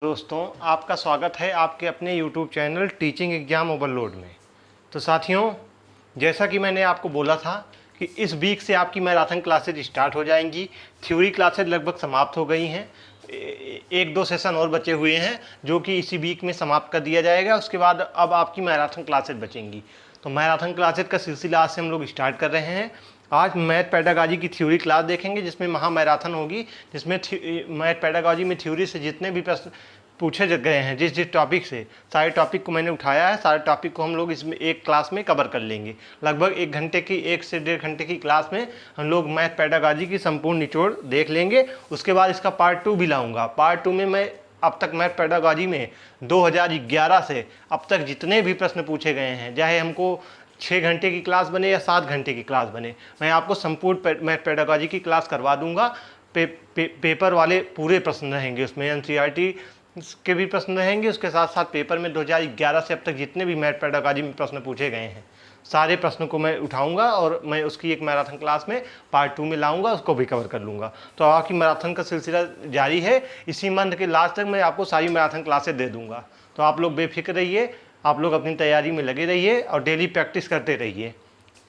दोस्तों, आपका स्वागत है आपके अपने YouTube channel teaching exam overload में। तो साथियों, जैसा कि मैंने आपको बोला था कि इस वीक से आपकी मैराथन क्लासेज स्टार्ट हो जाएंगी। थ्योरी क्लासेज लगभग समाप्त हो गई हैं, एक दो सेशन और बचे हुए हैं जो कि इसी वीक में समाप्त कर दिया जाएगा। उसके बाद अब आपकी मैराथन क्लासेज बचेंगी। तो मैराथन क्लासेज का सिलसिला आज से हम लोग स्टार्ट कर रहे हैं। आज मैथ पेडागॉजी की थ्योरी क्लास देखेंगे जिसमें महा मैराथन होगी, जिसमें मैथ पेडागॉजी में थ्योरी से जितने भी प्रश्न पूछे गए हैं, जिस टॉपिक से, सारे टॉपिक को मैंने उठाया है। सारे टॉपिक को हम लोग इसमें एक क्लास में कवर कर लेंगे। लगभग 1 से 1.5 घंटे की क्लास में हम लोग मैथ पेडागॉजी की संपूर्ण निचोड़ देख लेंगे। उसके बाद इसका पार्ट 2 भी लाऊंगा। पार्ट 2 में मैं अब तक मैथ पेडागॉजी में 2011 से अब तक जितने भी प्रश्न पूछे गए हैं, चाहे हमको 6 घंटे की क्लास बने या 7 घंटे की क्लास बने, मैं आपको संपूर्ण मैथ पेडागॉजी की क्लास करवा दूंगा। पेपर वाले पूरे प्रश्न रहेंगे, उसमें एनसीईआरटी के भी प्रश्न रहेंगे। उसके साथ साथ पेपर में 2011 से अब तक जितने भी मैथ पेडागॉजी में प्रश्न पूछे गए हैं, सारे प्रश्नों को मैं उठाऊंगा और मैं उसकी एक मैराथन क्लास में पार्ट 2 में लाऊंगा, उसको भी कवर कर लूँगा। तो आपकी मैराथन का सिलसिला जारी है। इसी मंथ के लास्ट तक मैं आपको सारी मैराथन क्लासें दे दूँगा। तो आप लोग बेफिक्र रहिए, आप लोग अपनी तैयारी में लगे रहिए और डेली प्रैक्टिस करते रहिए।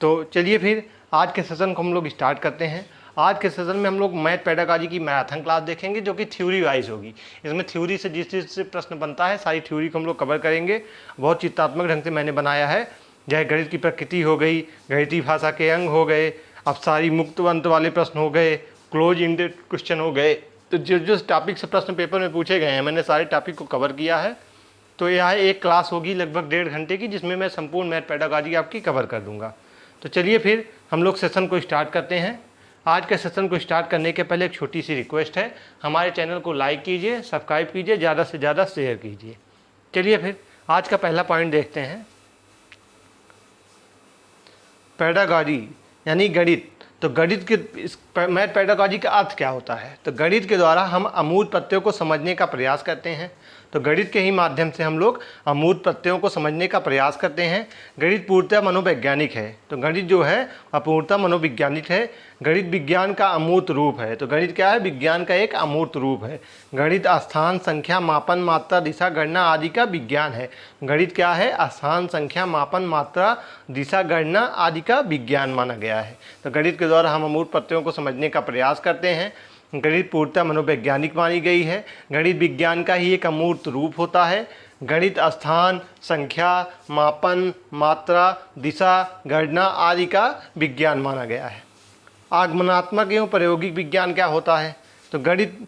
तो चलिए फिर आज के सेशन को हम लोग स्टार्ट करते हैं। आज के सेशन में हम लोग मैथ पेडागॉजी की मैराथन क्लास देखेंगे जो कि थ्योरी वाइज होगी। इसमें थ्योरी से जिस चीज़ से प्रश्न बनता है, सारी थ्योरी को हम लोग कवर करेंगे। बहुत चित्रात्मक ढंग से मैंने बनाया है। चाहे गणित की प्रकृति हो गई, गणितीय भाषा के अंग हो गए, अब सारी मुक्त अंत वाले प्रश्न हो गए, क्लोज इंडेड क्वेश्चन हो गए। तो जिस टॉपिक से प्रश्न पेपर में पूछे गए हैं, मैंने सारे टॉपिक को कवर किया है। तो यह एक क्लास होगी लगभग 1.5 घंटे की, जिसमें मैं संपूर्ण मैथ पेडागॉजी आपकी कवर कर दूंगा। तो चलिए फिर हम लोग सेशन को स्टार्ट करते हैं। आज के सेशन को स्टार्ट करने के पहले एक छोटी सी रिक्वेस्ट है, हमारे चैनल को लाइक कीजिए, सब्सक्राइब कीजिए, ज़्यादा से ज़्यादा शेयर कीजिए। चलिए फिर आज का पहला पॉइंट देखते हैं। पेडागॉजी यानी गणित। तो गणित के इस मैथ पेडागॉजी का अर्थ क्या होता है? तो गणित के द्वारा हम अमूर्त प्रत्ययों को समझने का प्रयास करते हैं। तो गणित के ही माध्यम से हम लोग अमूर्त प्रत्ययों को समझने का प्रयास करते हैं। गणित पूर्णतः मनोवैज्ञानिक है। तो गणित जो है अपूर्णतः मनोवैज्ञानिक है। गणित विज्ञान का अमूर्त रूप है। तो गणित क्या है? विज्ञान का एक अमूर्त रूप है। गणित स्थान, संख्या, मापन, मात्रा, दिशा, गणना आदि का विज्ञान है। गणित क्या है? स्थान, संख्या, मापन, मात्रा, दिशा, गणना आदि का विज्ञान माना गया है। तो गणित के द्वारा हम अमूर्त प्रत्ययों को समझने का प्रयास करते हैं। गणित पूर्णतः मनोवैज्ञानिक मानी गई है। गणित विज्ञान का ही एक अमूर्त रूप होता है। गणित स्थान, संख्या, मापन, मात्रा, दिशा, गणना आदि का विज्ञान माना गया है। आगमनात्मक एवं प्रायोगिक विज्ञान क्या होता है? तो गणित,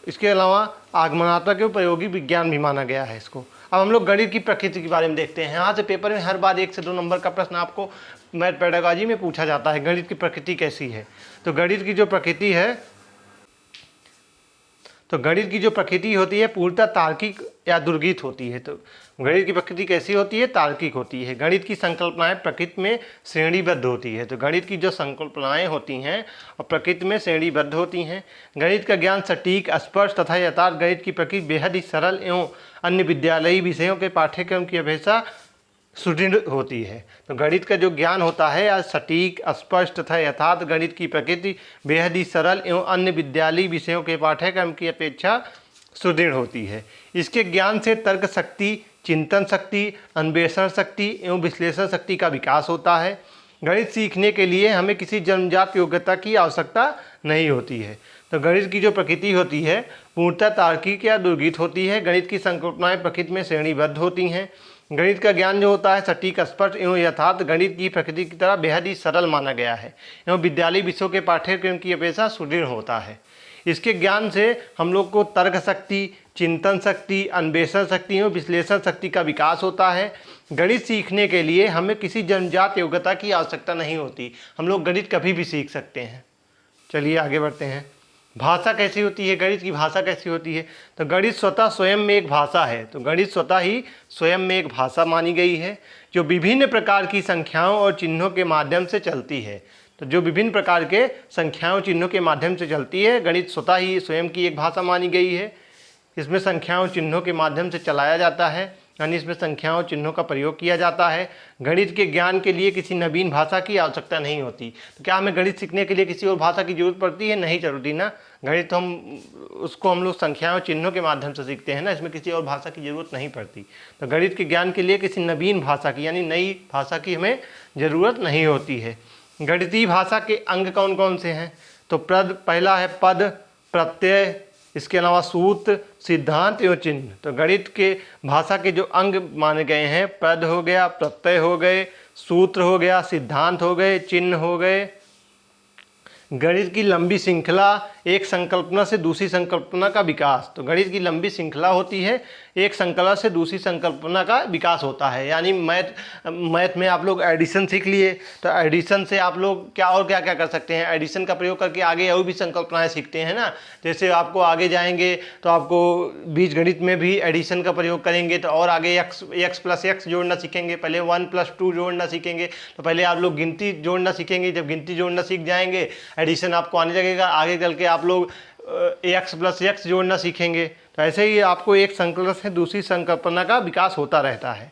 इसके अलावा आगमनात्मक एवं प्रायोगिक विज्ञान भी माना गया है इसको। अब हम लोग गणित की प्रकृति के बारे में देखते हैं। यहाँ से पेपर में हर बार 1 से 2 नंबर का प्रश्न आपको मैथ पेडागॉजी में पूछा जाता है, गणित की प्रकृति कैसी है? तो गणित की जो प्रकृति है, तो गणित की जो प्रकृति होती है पूर्णतः तार्किक या दुर्गीत होती है। तो गणित की प्रकृति कैसी होती है? तार्किक होती है। गणित की संकल्पनाएं प्रकृति में श्रेणीबद्ध होती है। तो गणित की जो संकल्पनाएं होती हैं और प्रकृति में श्रेणीबद्ध होती हैं। गणित का ज्ञान सटीक, स्पष्ट तथा यथार्थ। गणित की प्रकृति बेहद ही सरल एवं अन्य विद्यालयी विषयों के पाठ्यक्रम की अपेक्षा सुदृढ़ होती है। तो गणित का जो ज्ञान होता है आज सटीक, स्पष्ट तथा यथार्थ। गणित की प्रकृति बेहद ही सरल एवं अन्य विद्यालयी विषयों के पाठ्यक्रम की अपेक्षा सुदृढ़ होती है। इसके ज्ञान से तर्क शक्ति, चिंतन शक्ति, अन्वेषण शक्ति एवं विश्लेषण शक्ति का विकास होता है। गणित सीखने के लिए हमें किसी जन्मजात योग्यता की आवश्यकता नहीं होती है। तो गणित की जो प्रकृति होती है पूर्णतः तार्किक या दुर्गीत होती है। गणित की संकल्पनाएं प्रकृति में श्रेणीबद्ध होती हैं। गणित का ज्ञान जो होता है सटीक, स्पष्ट एवं यथार्थ। गणित की प्रकृति की तरह बेहद ही सरल माना गया है एवं विद्यालयी विषयों के पाठ्यक्रम की अपेक्षा सुदृढ़ होता है। इसके ज्ञान से हम लोग को तर्क शक्ति, चिंतन शक्ति, अन्वेषण शक्ति एवं विश्लेषण शक्ति का विकास होता है। गणित सीखने के लिए हमें किसी जन्मजात योग्यता की आवश्यकता नहीं होती। हम लोग गणित कभी भी सीख सकते हैं। चलिए आगे बढ़ते हैं। भाषा कैसी होती है? गणित की भाषा कैसी होती है? तो गणित स्वतः स्वयं में एक भाषा है। तो गणित स्वतः ही स्वयं में एक भाषा मानी गई है जो विभिन्न प्रकार की संख्याओं और चिन्हों के माध्यम से चलती है। तो जो विभिन्न प्रकार के संख्याओं चिन्हों के माध्यम से चलती है, गणित स्वतः ही स्वयं की एक भाषा मानी गई है। इसमें संख्याओं चिन्हों के माध्यम से चलाया जाता है। यानी इसमें संख्याओं चिन्हों का प्रयोग किया जाता है। गणित के ज्ञान के लिए किसी नवीन भाषा की आवश्यकता नहीं होती। तो क्या हमें गणित सीखने के लिए किसी और भाषा की जरूरत पड़ती है? नहीं जरूरी ना। गणित तो हम लोग संख्याओं चिन्हों के माध्यम से सीखते हैं ना, इसमें किसी और भाषा की जरूरत नहीं पड़ती। तो गणित के ज्ञान के लिए किसी नवीन भाषा की यानी नई भाषा की हमें ज़रूरत नहीं होती है। गणितीय भाषा के अंग कौन कौन से हैं? तो पहला है पद, प्रत्यय, इसके अलावा सूत्र, सिद्धांत एवं चिन्ह। तो गणित के भाषा के जो अंग माने गए हैं, पद हो गया, प्रत्यय हो गए, सूत्र हो गया, सिद्धांत हो गए, चिन्ह हो गए। गणित की लंबी श्रृंखला, एक संकल्पना से दूसरी संकल्पना का विकास। तो गणित की लंबी श्रृंखला होती है, एक संकल्पना से दूसरी संकल्पना का विकास होता है। यानी मैथ में आप लोग एडिशन सीख लिए, तो एडिशन से आप लोग क्या और क्या क्या कर सकते हैं, एडिशन का प्रयोग करके आगे और भी संकल्पनाएं सीखते हैं ना। जैसे आपको आगे जाएंगे तो आपको बीज गणित में भी एडिशन का प्रयोग करेंगे, तो और आगे एक्स प्लस एक्स जोड़ना सीखेंगे। पहले 1+2 जोड़ना सीखेंगे, तो पहले आप लोग गिनती जोड़ना सीखेंगे। जब गिनती जोड़ना सीख जाएंगे, एडिशन आपको आने लगेगा। आगे चल के आप लोग एक्स प्लस एक्स जोड़ना सीखेंगे। तो ऐसे ही आपको एक संकल्पना से दूसरी संकल्पना का विकास होता रहता है।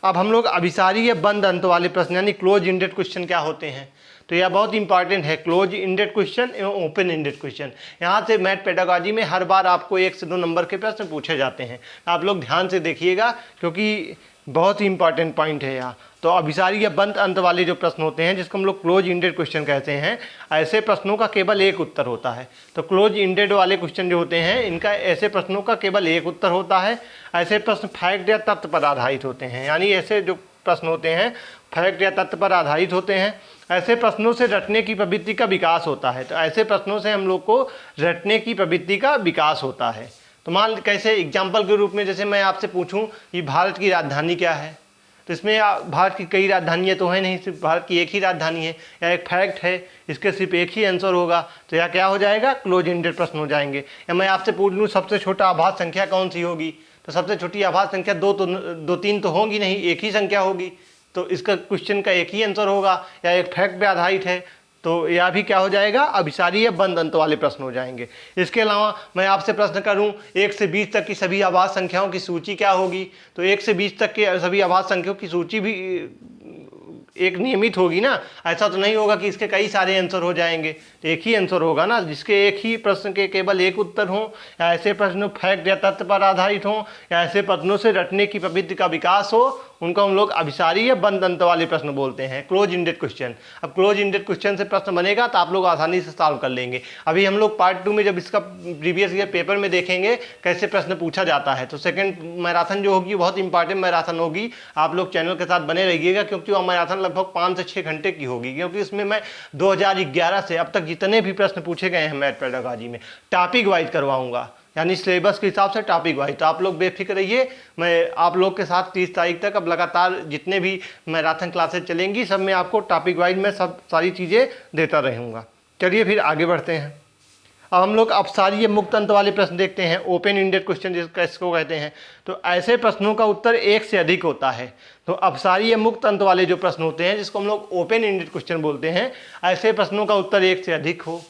अब हम लोग अभिसारी या बंद अंत वाले प्रश्न यानी क्लोज इंडेड क्वेश्चन क्या होते हैं, तो यह बहुत इंपॉर्टेंट है। क्लोज इंडेड क्वेश्चन एवं ओपन इंडेड क्वेश्चन, यहाँ से मैथ पेडागॉजी में हर बार आपको 1 से 2 नंबर के प्रश्न पूछे जाते हैं। आप लोग ध्यान से देखिएगा क्योंकि बहुत ही इंपॉर्टेंट पॉइंट है यहाँ। तो अभिसारी या बंद अंत वाले जो प्रश्न होते हैं, जिसको हम लोग क्लोज इंडेड क्वेश्चन कहते हैं, ऐसे प्रश्नों का केवल एक उत्तर होता है। तो क्लोज इंडेड वाले क्वेश्चन जो होते हैं, इनका ऐसे प्रश्नों का केवल एक उत्तर होता है। ऐसे प्रश्न फैक्ट या तथ्य पर आधारित होते हैं, यानी ऐसे जो प्रश्न होते हैं फैक्ट या तथ्य पर आधारित होते हैं। ऐसे प्रश्नों से रटने की प्रवृत्ति का विकास होता है। तो ऐसे प्रश्नों से हम लोग को रटने की प्रवृत्ति का विकास होता है। तो मान कैसे एग्जाम्पल के रूप में, जैसे मैं आपसे पूछूं कि भारत की राजधानी क्या है, तो इसमें भारत की कई राजधानियाँ तो है नहीं, सिर्फ भारत की एक ही राजधानी है या एक फैक्ट है, इसके सिर्फ एक ही आंसर होगा। तो यह क्या हो जाएगा? क्लोज इंडेड प्रश्न हो जाएंगे। या मैं आपसे पूछ लूँ सबसे छोटा आभाज्य संख्या कौन सी होगी, तो सबसे छोटी आभाज्य संख्या दो तीन तो होगी नहीं, एक ही संख्या होगी। तो इसका क्वेश्चन का एक ही आंसर होगा, या एक फैक्ट पे आधारित है। तो यह भी क्या हो जाएगा? अभिसारी या बंद अंत वाले प्रश्न हो जाएंगे। इसके अलावा मैं आपसे प्रश्न करूं 1 से 20 तक की सभी आभाज्य संख्याओं की सूची क्या होगी, तो 1 से 20 तक के सभी आभाज्य संख्याओं की सूची भी एक नियमित होगी ना। ऐसा तो नहीं होगा कि इसके कई सारे आंसर हो जाएंगे, तो एक ही आंसर होगा ना, जिसके एक ही प्रश्न के केवल एक उत्तर हो। या ऐसे प्रश्न फैक्ट या तथ्य पर आधारित हो, या ऐसे प्रश्नों से रटने की प्रवृत्ति का विकास हो, उनको हम लोग अभिसारी या बंद अंत वाले प्रश्न बोलते हैं, क्लोज इंडेड क्वेश्चन। अब क्लोज इंडेड क्वेश्चन से प्रश्न बनेगा तो आप लोग आसानी से सॉल्व कर लेंगे। अभी हम लोग पार्ट 2 में जब इसका प्रीवियस ईयर पेपर में देखेंगे कैसे प्रश्न पूछा जाता है। तो सेकंड मैराथन जो होगी बहुत इंपॉर्टेंट मैराथन होगी। आप लोग चैनल के साथ बने रहिएगा, क्योंकि वह मैराथन लगभग 5 से 6 घंटे की होगी, क्योंकि इसमें मैं 2011 से अब तक जितने भी प्रश्न पूछे गए हैं मैथ पेडागॉजी में टॉपिक वाइज करवाऊंगा, यानी सिलेबस के हिसाब से टॉपिक वाइज। तो आप लोग बेफिक्र रहिए, मैं आप लोग के साथ 30 तारीख तक अब लगातार जितने भी मैराथन क्लासेज चलेंगी सब में आपको टॉपिक वाइज में सब सारी चीज़ें देता रहूँगा। चलिए फिर आगे बढ़ते हैं। अब हम लोग अपसारी या मुक्त अंत वाले प्रश्न देखते हैं, ओपन इंडेड क्वेश्चन इसको कहते हैं। तो ऐसे प्रश्नों का उत्तर एक से अधिक होता है। तो अपसारी या मुक्त अंत वाले जो प्रश्न होते हैं, जिसको हम लोग ओपन इंडेड क्वेश्चन बोलते हैं, ऐसे प्रश्नों का उत्तर एक से अधिक हो।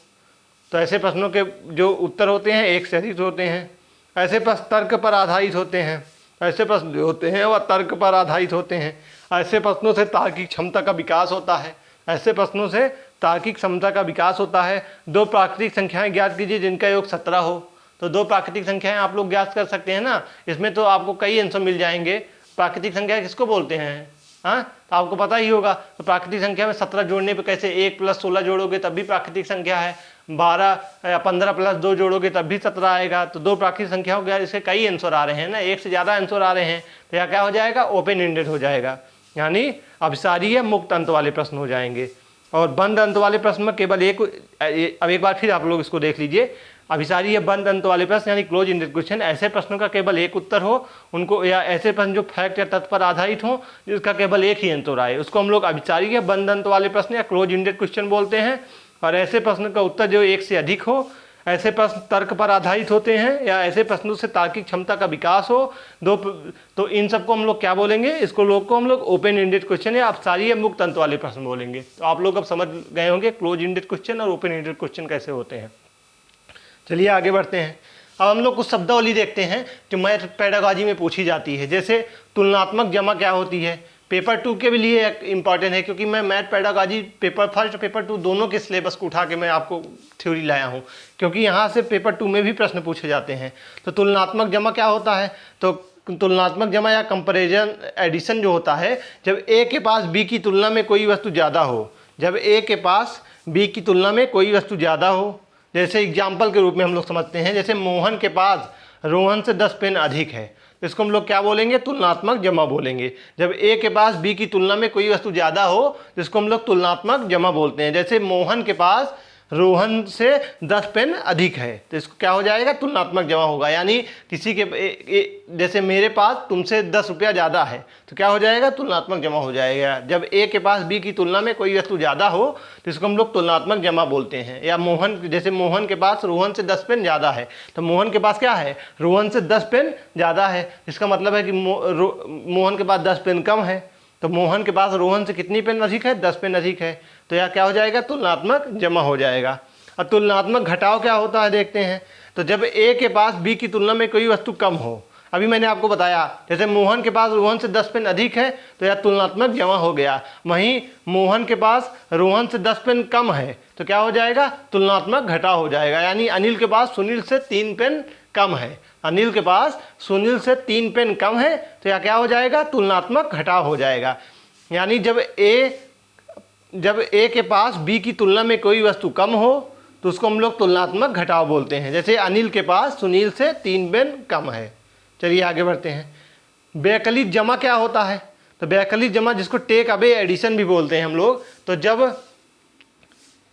तो ऐसे प्रश्नों के जो उत्तर होते हैं एक से अधिक होते हैं। ऐसे प्रश्न तर्क पर आधारित होते हैं। ऐसे प्रश्न जो होते हैं वह तर्क पर आधारित होते हैं। ऐसे प्रश्नों से तार्किक क्षमता का विकास होता है। ऐसे प्रश्नों से तार्किक क्षमता का विकास होता है। 2 प्राकृतिक संख्याएं ज्ञात कीजिए जिनका योग 17 हो। तो 2 प्राकृतिक संख्याएं आप लोग ज्ञात कर सकते हैं ना, इसमें तो आपको कई आंसर मिल जाएंगे। प्राकृतिक संख्या किसको बोलते हैं? हाँ, तो आपको पता ही होगा। तो प्राकृतिक संख्या में 17 जोड़ने पे कैसे 1 + 16 जोड़ोगे तब भी प्राकृतिक संख्या है। 12 या 15 + 2 जोड़ोगे तब भी 17 आएगा। तो 2 प्राकृतिक संख्या हो गया, इसके कई आंसर आ रहे हैं ना, एक से ज़्यादा आंसर आ रहे हैं। तो यह क्या हो जाएगा? ओपन इंडेड हो जाएगा, यानी अभिसारी या मुक्त अंत वाले प्रश्न हो जाएंगे। और बंद अंत वाले प्रश्न में केवल अब एक बार फिर आप लोग इसको देख लीजिए। अभिसारी या बंद अंत वाले प्रश्न यानी क्लोज इंडेड क्वेश्चन, ऐसे प्रश्नों का केवल एक उत्तर हो उनको, या ऐसे प्रश्न जो फैक्ट या तथ्य पर आधारित हो जिसका केवल एक ही आंसर आए, उसको हम लोग अभिसारी या बंद अंत वाले प्रश्न या क्लोज इंडेड क्वेश्चन बोलते हैं। और ऐसे प्रश्न का उत्तर जो एक से अधिक हो, ऐसे प्रश्न तर्क पर आधारित होते हैं, या ऐसे प्रश्नों से तार्किक क्षमता का विकास हो, तो इन सबको हम लोग क्या बोलेंगे? इसको लोग को हम लोग ओपन इंडेड क्वेश्चन या अभिसारी या मुक्त अंत वाले प्रश्न बोलेंगे। तो आप लोग अब समझ गए होंगे क्लोज इंडेड क्वेश्चन और ओपन इंडेड क्वेश्चन कैसे होते हैं। चलिए आगे बढ़ते हैं। अब हम लोग कुछ शब्दावली देखते हैं जो मैथ पेडागॉजी में पूछी जाती है। जैसे तुलनात्मक जमा क्या होती है, पेपर 2 के भी लिए इंपॉर्टेंट है, क्योंकि मैं मैथ पेडागॉजी पेपर 1 पेपर 2 दोनों के सिलेबस को उठा के मैं आपको थ्योरी लाया हूँ, क्योंकि यहाँ से पेपर 2 में भी प्रश्न पूछे जाते हैं। तो तुलनात्मक जमा क्या होता है, तो तुलनात्मक जमा या कंपैरिजन एडिशन जो होता है, जब ए के पास बी की तुलना में कोई वस्तु ज़्यादा हो, जब ए के पास बी की तुलना में कोई वस्तु ज़्यादा हो। जैसे एग्जाम्पल के रूप में हम लोग समझते हैं, जैसे मोहन के पास रोहन से 10 पेन अधिक है, तो इसको हम लोग क्या बोलेंगे, तुलनात्मक जमा बोलेंगे। जब ए के पास बी की तुलना में कोई वस्तु ज़्यादा हो तो इसको हम लोग तुलनात्मक जमा बोलते हैं। जैसे मोहन के पास रोहन से 10 पेन अधिक है, तो इसको क्या हो जाएगा, तुलनात्मक जमा होगा। यानी किसी के जैसे मेरे पास तुमसे 10 रुपया ज़्यादा है, तो क्या हो जाएगा, तुलनात्मक जमा हो जाएगा। जब ए के पास बी की तुलना में कोई वस्तु ज़्यादा हो तो इसको हम लोग तुलनात्मक जमा बोलते हैं। या मोहन, जैसे मोहन के पास रोहन से 10 पेन ज़्यादा है, तो मोहन के पास क्या है, रोहन से 10 पेन ज़्यादा है, इसका मतलब है कि मोहन के पास 10 पेन कम है। तो मोहन के पास रोहन से कितनी पेन अधिक है, 10 पेन अधिक है, तो यह क्या हो जाएगा, तुलनात्मक जमा हो जाएगा। और तुलनात्मक घटाव क्या होता है देखते हैं। तो जब ए के पास बी की तुलना में कोई वस्तु कम हो, अभी मैंने आपको बताया, जैसे मोहन के पास रोहन से 10 पेन अधिक है तो यह तुलनात्मक जमा हो गया। वहीं मोहन के पास रोहन से 10 पेन कम है तो क्या हो जाएगा, तुलनात्मक घटाव हो जाएगा। यानी अनिल के पास सुनील से 3 पेन कम है, अनिल के पास सुनील से 3 पेन कम है, तो यह क्या हो जाएगा, तुलनात्मक घटाव हो जाएगा। यानी जब ए के पास बी की तुलना में कोई वस्तु कम हो तो उसको हम लोग तुलनात्मक घटाव बोलते हैं। जैसे अनिल के पास सुनील से 3 पेन कम है। चलिए आगे बढ़ते हैं। वैकल्पिक जमा क्या होता है, तो वैकल्पिक जमा जिसको टेक अवे एडिशन भी बोलते हैं हम लोग, तो जब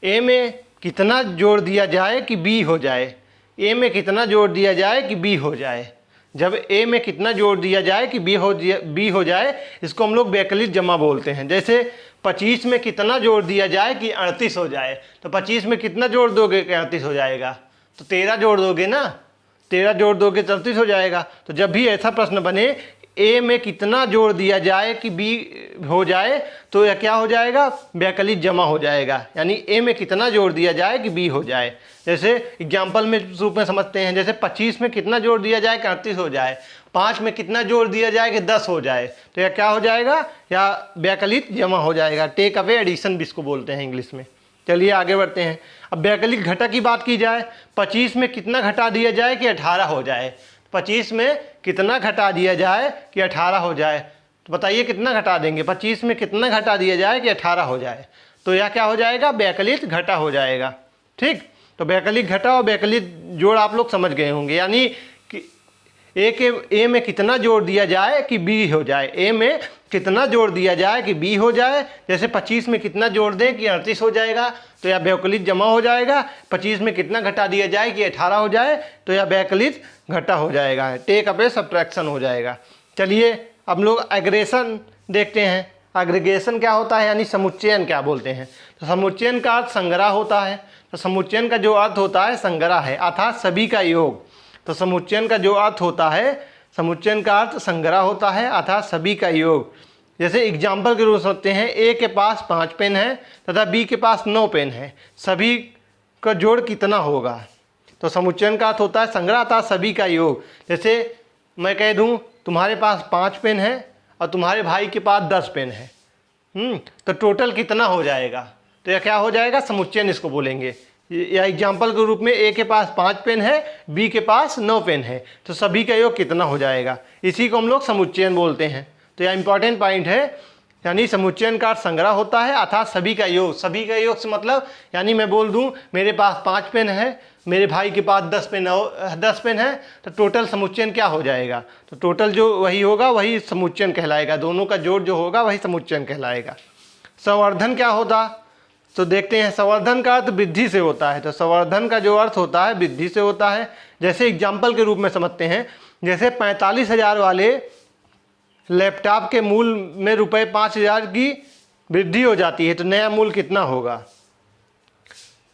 ए में कितना जोड़ दिया जाए कि बी हो जाए, ए में कितना जोड़ दिया जाए कि बी हो जाए, जब ए में कितना जोड़ दिया जाए कि बी हो जाए, इसको हम लोग वैकल्पिक जमा बोलते हैं। जैसे 25 में कितना जोड़ दिया जाए कि 38 हो जाए, तो 25 में कितना जोड़ दोगे कि 38 हो जाएगा, तो 13 जोड़ दोगे ना, 13 जोड़ दोगे तो 38 हो जाएगा। तो जब भी ऐसा प्रश्न बने ए में कितना जोड़ दिया जाए कि बी हो जाए, तो यह क्या हो जाएगा, वैकल्पिक जमा हो जाएगा। यानी ए में कितना जोड़ दिया जाए कि बी हो जाए। जैसे एग्जाम्पल में रूप में समझते हैं, जैसे 25 में कितना जोड़ दिया जाए कि 38 हो जाए, 5 में कितना जोड़ दिया जाए कि 10 हो जाए, तो यह क्या हो जाएगा, या वैकल्पिक जमा हो जाएगा। टेक अवे एडिशन भी इसको बोलते हैं इंग्लिश में। चलिए आगे बढ़ते हैं। अब वैकल्पिक घटा की बात की जाए, 25 में कितना घटा दिया जाए कि 18 हो जाए, 25 में कितना घटा दिया जाए कि 18 हो जाए, तो बताइए कितना घटा देंगे, 25 में कितना घटा दिया जाए कि 18 हो जाए, तो यह क्या हो जाएगा, वैकल्पिक घटा हो जाएगा। ठीक, तो वैकल्पिक घटा और वैकल्पिक जोड़ आप लोग समझ गए होंगे। यानी कि ए में कितना जोड़ दिया जाए कि बी हो जाए, ए में कितना जोड़ दिया जाए कि बी हो जाए। जैसे 25 में कितना जोड़ दें कि 38 हो जाएगा, तो यह वैकल्पिक जमा हो जाएगा। 25 में कितना घटा दिया जाए कि 18 हो जाए, तो यह वैकल्पिक घटा हो जाएगा, टेक अवे सब्ट्रैक्शन हो जाएगा। चलिए अब लोग एग्रेगेशन देखते हैं। एग्रीगेशन क्या होता है, यानी समुच्चयन क्या बोलते हैं। तो समुच्चयन का अर्थ संग्रह होता है। तो समुच्चयन का जो अर्थ होता है संग्रह है, अर्थात सभी का योग। तो समुच्चयन का जो अर्थ होता है, समुच्चयन का अर्थ संग्रह होता है अर्थात सभी का योग। जैसे एग्जाम्पल के रूप में समझते हैं, ए के पास 5 पेन है तथा बी के पास 9 पेन है, सभी का जोड़ कितना होगा। तो समुच्चयन का अर्थ होता है संग्रह अर्थात सभी का योग। जैसे मैं कह दूं तुम्हारे पास 5 पेन है और तुम्हारे भाई के पास 10 पेन है, तो टोटल कितना हो जाएगा, तो यह क्या हो जाएगा, समुच्चयन इसको बोलेंगे। या एग्जाम्पल के रूप में ए के पास 5 पेन है, बी के पास 9 पेन है, तो सभी का योग कितना हो जाएगा, इसी को हम लोग समुच्चयन बोलते हैं। तो यह इंपॉर्टेंट पॉइंट है, यानी समुच्चयन का संग्रह होता है अर्थात सभी का योग। सभी का योग से मतलब, यानी मैं बोल दूं मेरे पास 5 पेन है, मेरे भाई के पास 10 पेन है, तो टोटल समुच्चयन क्या हो जाएगा, तो टोटल जो वही होगा वही समुच्चयन कहलाएगा, दोनों का जोड़ जो होगा वही समुच्चयन कहलाएगा। संवर्धन क्या होता, तो देखते हैं। संवर्धन का अर्थ वृद्धि से होता है। तो संवर्धन का जो अर्थ होता है वृद्धि से होता है। जैसे एग्जाम्पल के रूप में समझते हैं, जैसे 45,000 वाले लैपटॉप के मूल में रुपये 5,000 की वृद्धि हो जाती है, तो नया मूल कितना होगा।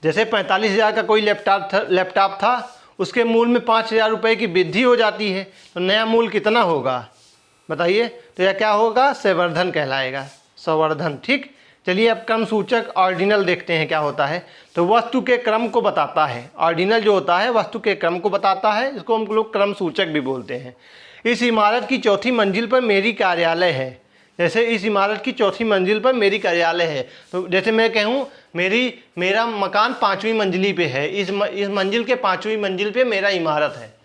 जैसे 45,000 का कोई लैपटॉप था, उसके मूल में 5,000 रुपये की वृद्धि हो जाती है, तो नया मूल कितना होगा बताइए। तो यह क्या होगा, संवर्धन कहलाएगा, संवर्धन। ठीक, चलिए अब क्रम सूचक ऑर्डिनल देखते हैं क्या होता है। तो वस्तु के क्रम को बताता है। ऑर्डिनल जो होता है वस्तु के क्रम को बताता है, इसको हम लोग क्रम सूचक भी बोलते हैं। इस इमारत की चौथी मंजिल पर मेरी कार्यालय है। जैसे इस इमारत की चौथी मंजिल पर मेरी कार्यालय है, तो जैसे मैं कहूँ मेरा मकान 5वीं मंजिली पे है, इस मंजिल के 5वीं मंजिल पे मेरा इमारत है।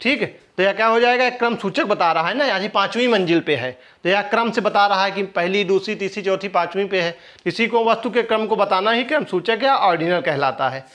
ठीक है, तो यह क्या हो जाएगा, एक क्रम सूचक बता रहा है ना, यानी 5वीं मंजिल पे है, तो यह क्रम से बता रहा है कि पहली, दूसरी, तीसरी, चौथी, 5वीं पे है। इसी को वस्तु के क्रम को बताना ही क्रम सूचक या ऑर्डिनल कहलाता है।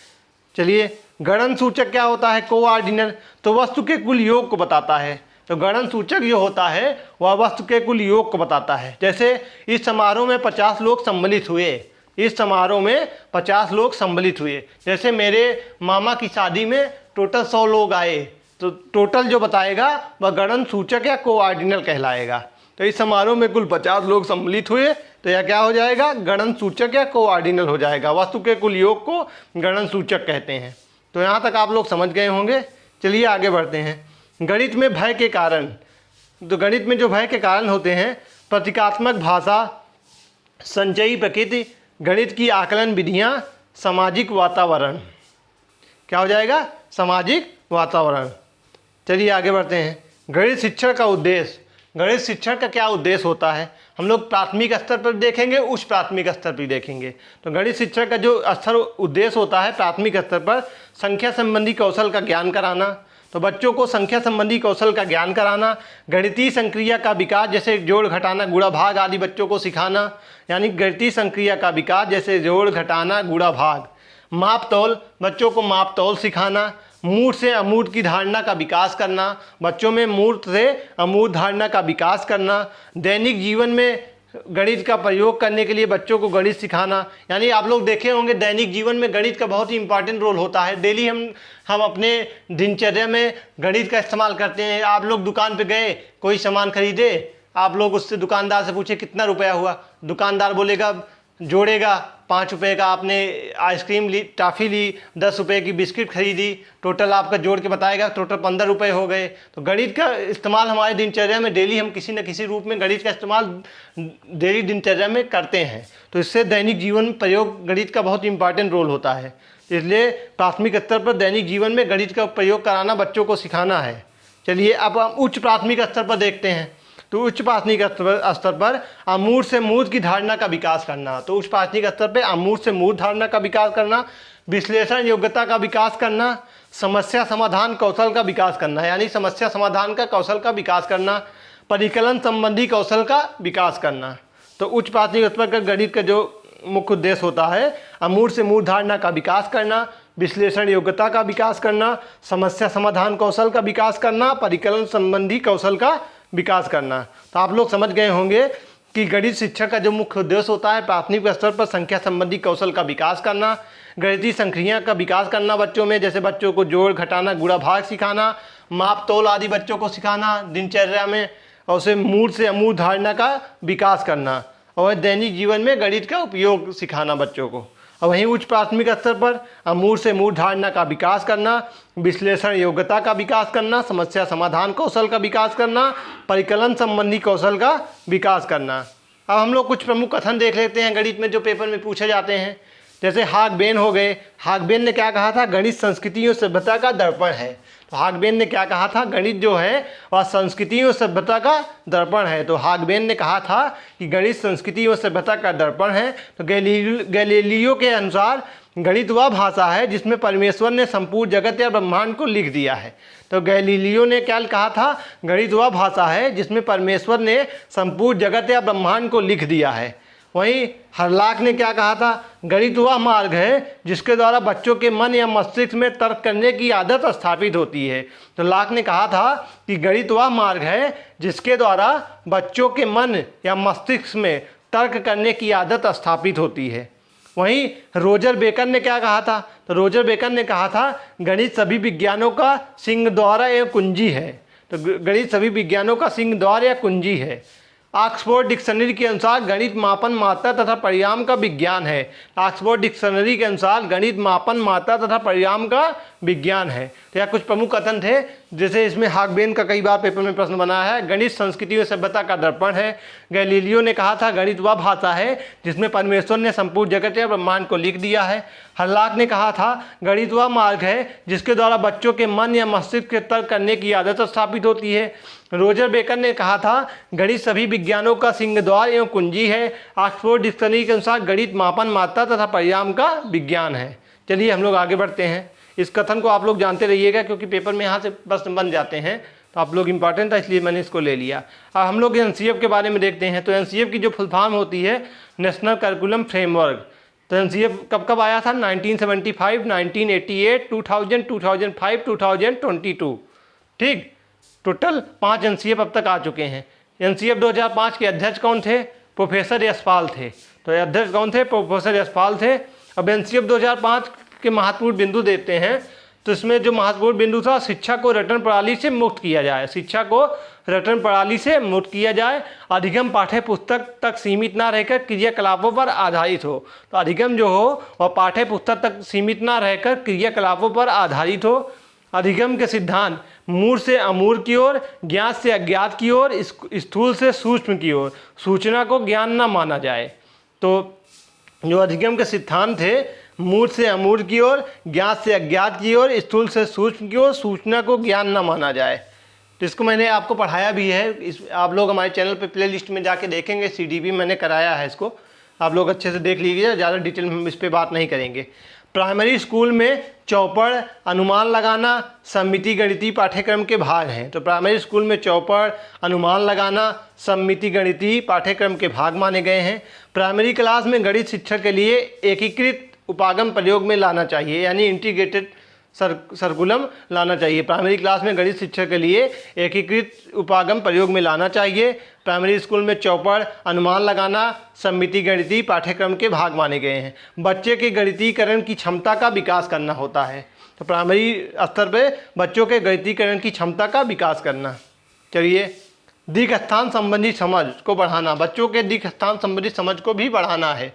चलिए गणन सूचक क्या होता है, को ऑर्डिनल, तो वस्तु के कुल योग को बताता है। तो गणन सूचक जो होता है वह वस्तु के कुल योग को बताता है। जैसे इस समारोह में 50 लोग सम्मिलित हुए, इस समारोह में 50 लोग सम्मिलित हुए। जैसे मेरे मामा की शादी में टोटल 100 लोग आए, तो टोटल जो बताएगा वह गणन सूचक या कोऑर्डिनल कहलाएगा। तो इस समारोह में कुल 50 लोग सम्मिलित हुए, तो यह क्या हो जाएगा, गणन सूचक या कोऑर्डिनल हो जाएगा। वस्तु के कुल योग को गणन सूचक कहते हैं। तो यहाँ तक आप लोग समझ गए होंगे। चलिए आगे बढ़ते हैं। गणित में भय के कारण, तो गणित में जो भय के कारण होते हैं, प्रतीकात्मक भाषा, संचयी प्रकृति, गणित की आकलन विधियाँ, सामाजिक वातावरण। क्या हो जाएगा, सामाजिक वातावरण। चलिए आगे बढ़ते हैं। गणित शिक्षण का उद्देश्य, गणित शिक्षण का क्या उद्देश्य होता है, हम लोग प्राथमिक स्तर पर देखेंगे, उच्च प्राथमिक स्तर पर देखेंगे। तो गणित शिक्षण का जो स्तर उद्देश्य होता है प्राथमिक स्तर पर, संख्या संबंधी कौशल का ज्ञान कराना। तो बच्चों को संख्या संबंधी कौशल का ज्ञान कराना, गणितीय संक्रिया का विकास, जैसे जोड़ घटाना गुणा भाग आदि बच्चों को सिखाना, यानी गणितीय संक्रिया का विकास जैसे जोड़ घटाना गुणा भाग। माप तौल, बच्चों को माप तौल सिखाना। मूर्त से अमूर्त की धारणा का विकास करना, बच्चों में मूर्त से अमूर्त धारणा का विकास करना। दैनिक जीवन में गणित का प्रयोग करने के लिए बच्चों को गणित सिखाना, यानी आप लोग देखे होंगे दैनिक जीवन में गणित का बहुत ही इंपॉर्टेंट रोल होता है। डेली हम अपने दिनचर्या में गणित का इस्तेमाल करते हैं। आप लोग दुकान पे गए, कोई सामान खरीदे, आप लोग उससे दुकानदार से पूछे कितना रुपया हुआ, दुकानदार बोलेगा, जोड़ेगा 5 रुपये का, आपने आइसक्रीम ली, टॉफ़ी ली, 10 रुपये की बिस्किट खरीदी, टोटल आपका जोड़ के बताएगा, टोटल 15 रुपये हो गए। तो गणित का इस्तेमाल हमारे दिनचर्या में डेली हम किसी न किसी रूप में गणित का इस्तेमाल डेली दिनचर्या में करते हैं। तो इससे दैनिक जीवन में प्रयोग गणित का बहुत इंपॉर्टेंट रोल होता है। इसलिए प्राथमिक स्तर पर दैनिक जीवन में गणित का प्रयोग कराना, बच्चों को सिखाना है। चलिए अब हम उच्च प्राथमिक स्तर पर देखते हैं। तो उच्च प्राथमिक स्तर पर अमूर्त से मूर्त की धारणा का विकास करना। तो उच्च प्राथमिक स्तर पर अमूर्त से मूर्त धारणा का विकास करना, विश्लेषण योग्यता का विकास करना, समस्या समाधान कौशल का विकास करना, यानी समस्या समाधान का कौशल का विकास करना, परिकलन संबंधी कौशल का विकास करना। तो उच्च प्राथमिक स्तर पर गणित का जो मुख्य उद्देश्य होता है, अमूर्त से मूर्त धारणा का विकास करना, विश्लेषण योग्यता का विकास करना, समस्या समाधान कौशल का विकास करना, परिकलन संबंधी कौशल का विकास करना। तो आप लोग समझ गए होंगे कि गणित शिक्षण का जो मुख्य उद्देश्य होता है प्राथमिक स्तर पर संख्या संबंधी कौशल का विकास करना, गणितीय संक्रिया का विकास करना बच्चों में, जैसे बच्चों को जोड़ घटाना गुणा भाग सिखाना, माप तौल आदि बच्चों को सिखाना दिनचर्या में, और उसे मूर्त से अमूर्त धारणा का विकास करना, और दैनिक जीवन में गणित का उपयोग सिखाना बच्चों को। और वहीं उच्च प्राथमिक स्तर पर अमूर्त से मूर्त धारणा का विकास करना, विश्लेषण योग्यता का विकास करना, समस्या समाधान कौशल का विकास करना, परिकलन संबंधी कौशल का विकास करना। अब हम लोग कुछ प्रमुख कथन देख लेते हैं गणित में जो पेपर में पूछे जाते हैं। जैसे हागबेन हो गए। हागबेन ने क्या कहा था, गणित संस्कृति और सभ्यता का दर्पण है। तो हागबेन ने क्या कहा था, गणित जो है वह संस्कृति और सभ्यता का दर्पण है। तो हागबेन ने कहा था कि गणित संस्कृति और सभ्यता का दर्पण है। तो गैलीलियो के अनुसार गणित वह भाषा है जिसमें परमेश्वर ने संपूर्ण जगत या ब्रह्मांड को लिख दिया है। तो गैलीलियो ने क्या कहा था, गणित वह भाषा है जिसमें परमेश्वर ने संपूर्ण जगत या ब्रह्मांड को लिख दिया है। वहीं हरलाक ने क्या कहा था, गणित वह मार्ग है जिसके द्वारा बच्चों के मन या मस्तिष्क में तर्क करने की आदत स्थापित होती है। तो लाक ने कहा था कि गणित वह मार्ग है जिसके द्वारा बच्चों के मन या मस्तिष्क में तर्क करने की आदत स्थापित होती है। वहीं रोजर बेकन ने क्या कहा था, तो रोजर बेकन ने कहा था गणित सभी विज्ञानों का सिंह द्वार या कुंजी है। तो गणित सभी विज्ञानों का सिंह द्वार या कुंजी है। ऑक्सफोर्ड डिक्शनरी के अनुसार गणित मापन मात्रा तथा परिणाम का विज्ञान है। ऑक्सफोर्ड डिक्शनरी के अनुसार गणित मापन मात्रा तथा परिणाम का विज्ञान है। तो यह कुछ प्रमुख कथन थे, जैसे इसमें हागबेन का कई बार पेपर में प्रश्न बना है। गणित संस्कृति और सभ्यता का दर्पण है। गैलीलियो ने कहा था गणित वह भाषा है जिसमें परमेश्वर ने संपूर्ण जगत या ब्रह्मांड को लिख दिया है। हर्लॉक ने कहा था गणित वह मार्ग है जिसके द्वारा बच्चों के मन या मस्तिष्क के तर्क करने की आदत स्थापित होती है। रोजर बेकर ने कहा था गणित सभी विज्ञानों का सिंहद्वार एवं कुंजी है। ऑक्सफोर्ड डिक्शनरी के अनुसार गणित मापन मात्रा तथा परिणाम का विज्ञान है। चलिए हम लोग आगे बढ़ते हैं। इस कथन को आप लोग जानते रहिएगा क्योंकि पेपर में यहाँ से प्रश्न बन जाते हैं, तो आप लोग इंपॉर्टेंट था इसलिए मैंने इसको ले लिया। अब हम लोग एनसीएफ के बारे में देखते हैं। तो एनसीएफ की जो फुल फॉर्म होती है नेशनल करिकुलम फ्रेमवर्क। तो एनसीएफ कब कब आया था? 1975, 1988, 2000, 2005, 2022। ठीक, टोटल 5 एनसीएफ अब तक आ चुके हैं। एनसीएफ 2005 के अध्यक्ष कौन थे? प्रोफेसर यशपाल थे। तो अध्यक्ष कौन थे? प्रोफेसर यशपाल थे। अब एनसीएफ 2005 के महत्वपूर्ण बिंदु देखते हैं। तो इसमें जो महत्वपूर्ण बिंदु था, शिक्षा को रटन प्रणाली से मुक्त किया जाए। शिक्षा को रटन प्रणाली से मुक्त किया जाए। अधिगम पाठ्य पुस्तक तक सीमित ना रहकर क्रियाकलापों पर आधारित हो। तो अधिगम जो हो वह पाठ्य पुस्तक तक सीमित ना रहकर क्रियाकलापों पर आधारित हो। अधिगम के सिद्धांत मूल से अमूल की ओर, ज्ञात से अज्ञात की ओर, स्थूल से सूक्ष्म की ओर। सूचना को ज्ञान न माना जाए। तो जो अधिगम के सिद्धांत थे, मूल से अमूल की ओर, ज्ञात से अज्ञात की ओर, स्थूल से सूक्ष्म की ओर, सूचना को ज्ञान न माना जाए। तो इसको मैंने आपको पढ़ाया भी है। आप लोग हमारे चैनल पे प्ले लिस्ट में जाके देखेंगे, सीडीबी मैंने कराया है इसको, आप लोग अच्छे से देख लीजिए। ज़्यादा डिटेल में हम इस पर बात नहीं करेंगे। प्राइमरी स्कूल में चौपड़, अनुमान लगाना, सममिति गणितीय पाठ्यक्रम के भाग हैं। तो प्राइमरी स्कूल में चौपड़, अनुमान लगाना, सममिति गणितीय पाठ्यक्रम के भाग माने गए हैं। प्राइमरी क्लास में गणित शिक्षा के लिए एकीकृत उपागम प्रयोग में लाना चाहिए, यानी इंटीग्रेटेड सर्कुलम लाना चाहिए। प्राइमरी क्लास में गणित शिक्षा के लिए एकीकृत उपागम प्रयोग में लाना चाहिए। प्राइमरी स्कूल में चौपड़, अनुमान लगाना, सममिति गणितीय पाठ्यक्रम के भाग माने गए हैं। बच्चे के गणितीकरण की क्षमता का विकास करना होता है। तो प्राइमरी स्तर पे बच्चों के गणितीकरण की क्षमता का विकास करना। चलिए, दिक्स्थान संबंधी समझ को बढ़ाना, बच्चों के दिक्स्थान संबंधी समझ को भी बढ़ाना है।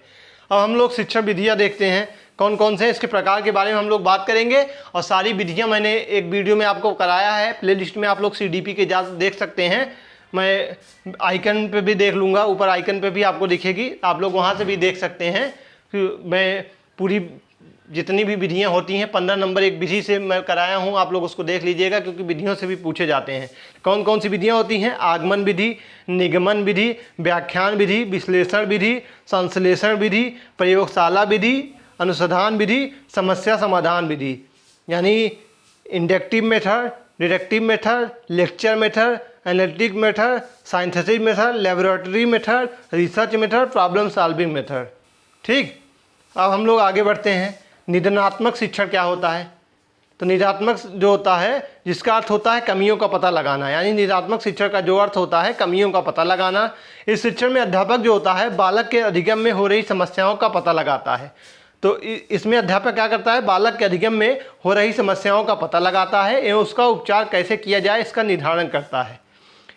अब हम लोग शिक्षण विधियाँ देखते हैं कौन कौन से, इसके प्रकार के बारे में हम लोग बात करेंगे। और सारी विधियाँ मैंने एक वीडियो में आपको कराया है, प्लेलिस्ट में आप लोग सीडीपी के जा देख सकते हैं। मैं आइकन पे भी देख लूँगा, ऊपर आइकन पे भी आपको दिखेगी, आप लोग वहाँ से भी देख सकते हैं। मैं पूरी जितनी भी विधियाँ होती हैं 15 नंबर एक विधि से मैं कराया हूँ, आप लोग उसको देख लीजिएगा क्योंकि विधियों से भी पूछे जाते हैं। कौन कौन सी विधियाँ होती हैं? आगमन विधि, निगमन विधि, व्याख्यान विधि, विश्लेषण विधि, संश्लेषण विधि, प्रयोगशाला विधि, अनुसंधान विधि, समस्या समाधान विधि, यानी inductive method, deductive method, lecture method, analytic method, scientific method, laboratory method, research method, problem solving method. ठीक, अब हम लोग आगे बढ़ते हैं। निदानात्मक शिक्षण क्या होता है? तो निदानात्मक जो होता है, जिसका अर्थ होता है कमियों का पता लगाना, यानी निदानात्मक शिक्षण का जो अर्थ होता है कमियों का पता लगाना। इस शिक्षण में अध्यापक जो होता है बालक के अधिगम में हो रही समस्याओं का पता लगाता है। तो इसमें अध्यापक क्या करता है? बालक के अधिगम में हो रही समस्याओं का पता लगाता है एवं उसका उपचार कैसे किया जाए इसका निर्धारण करता है।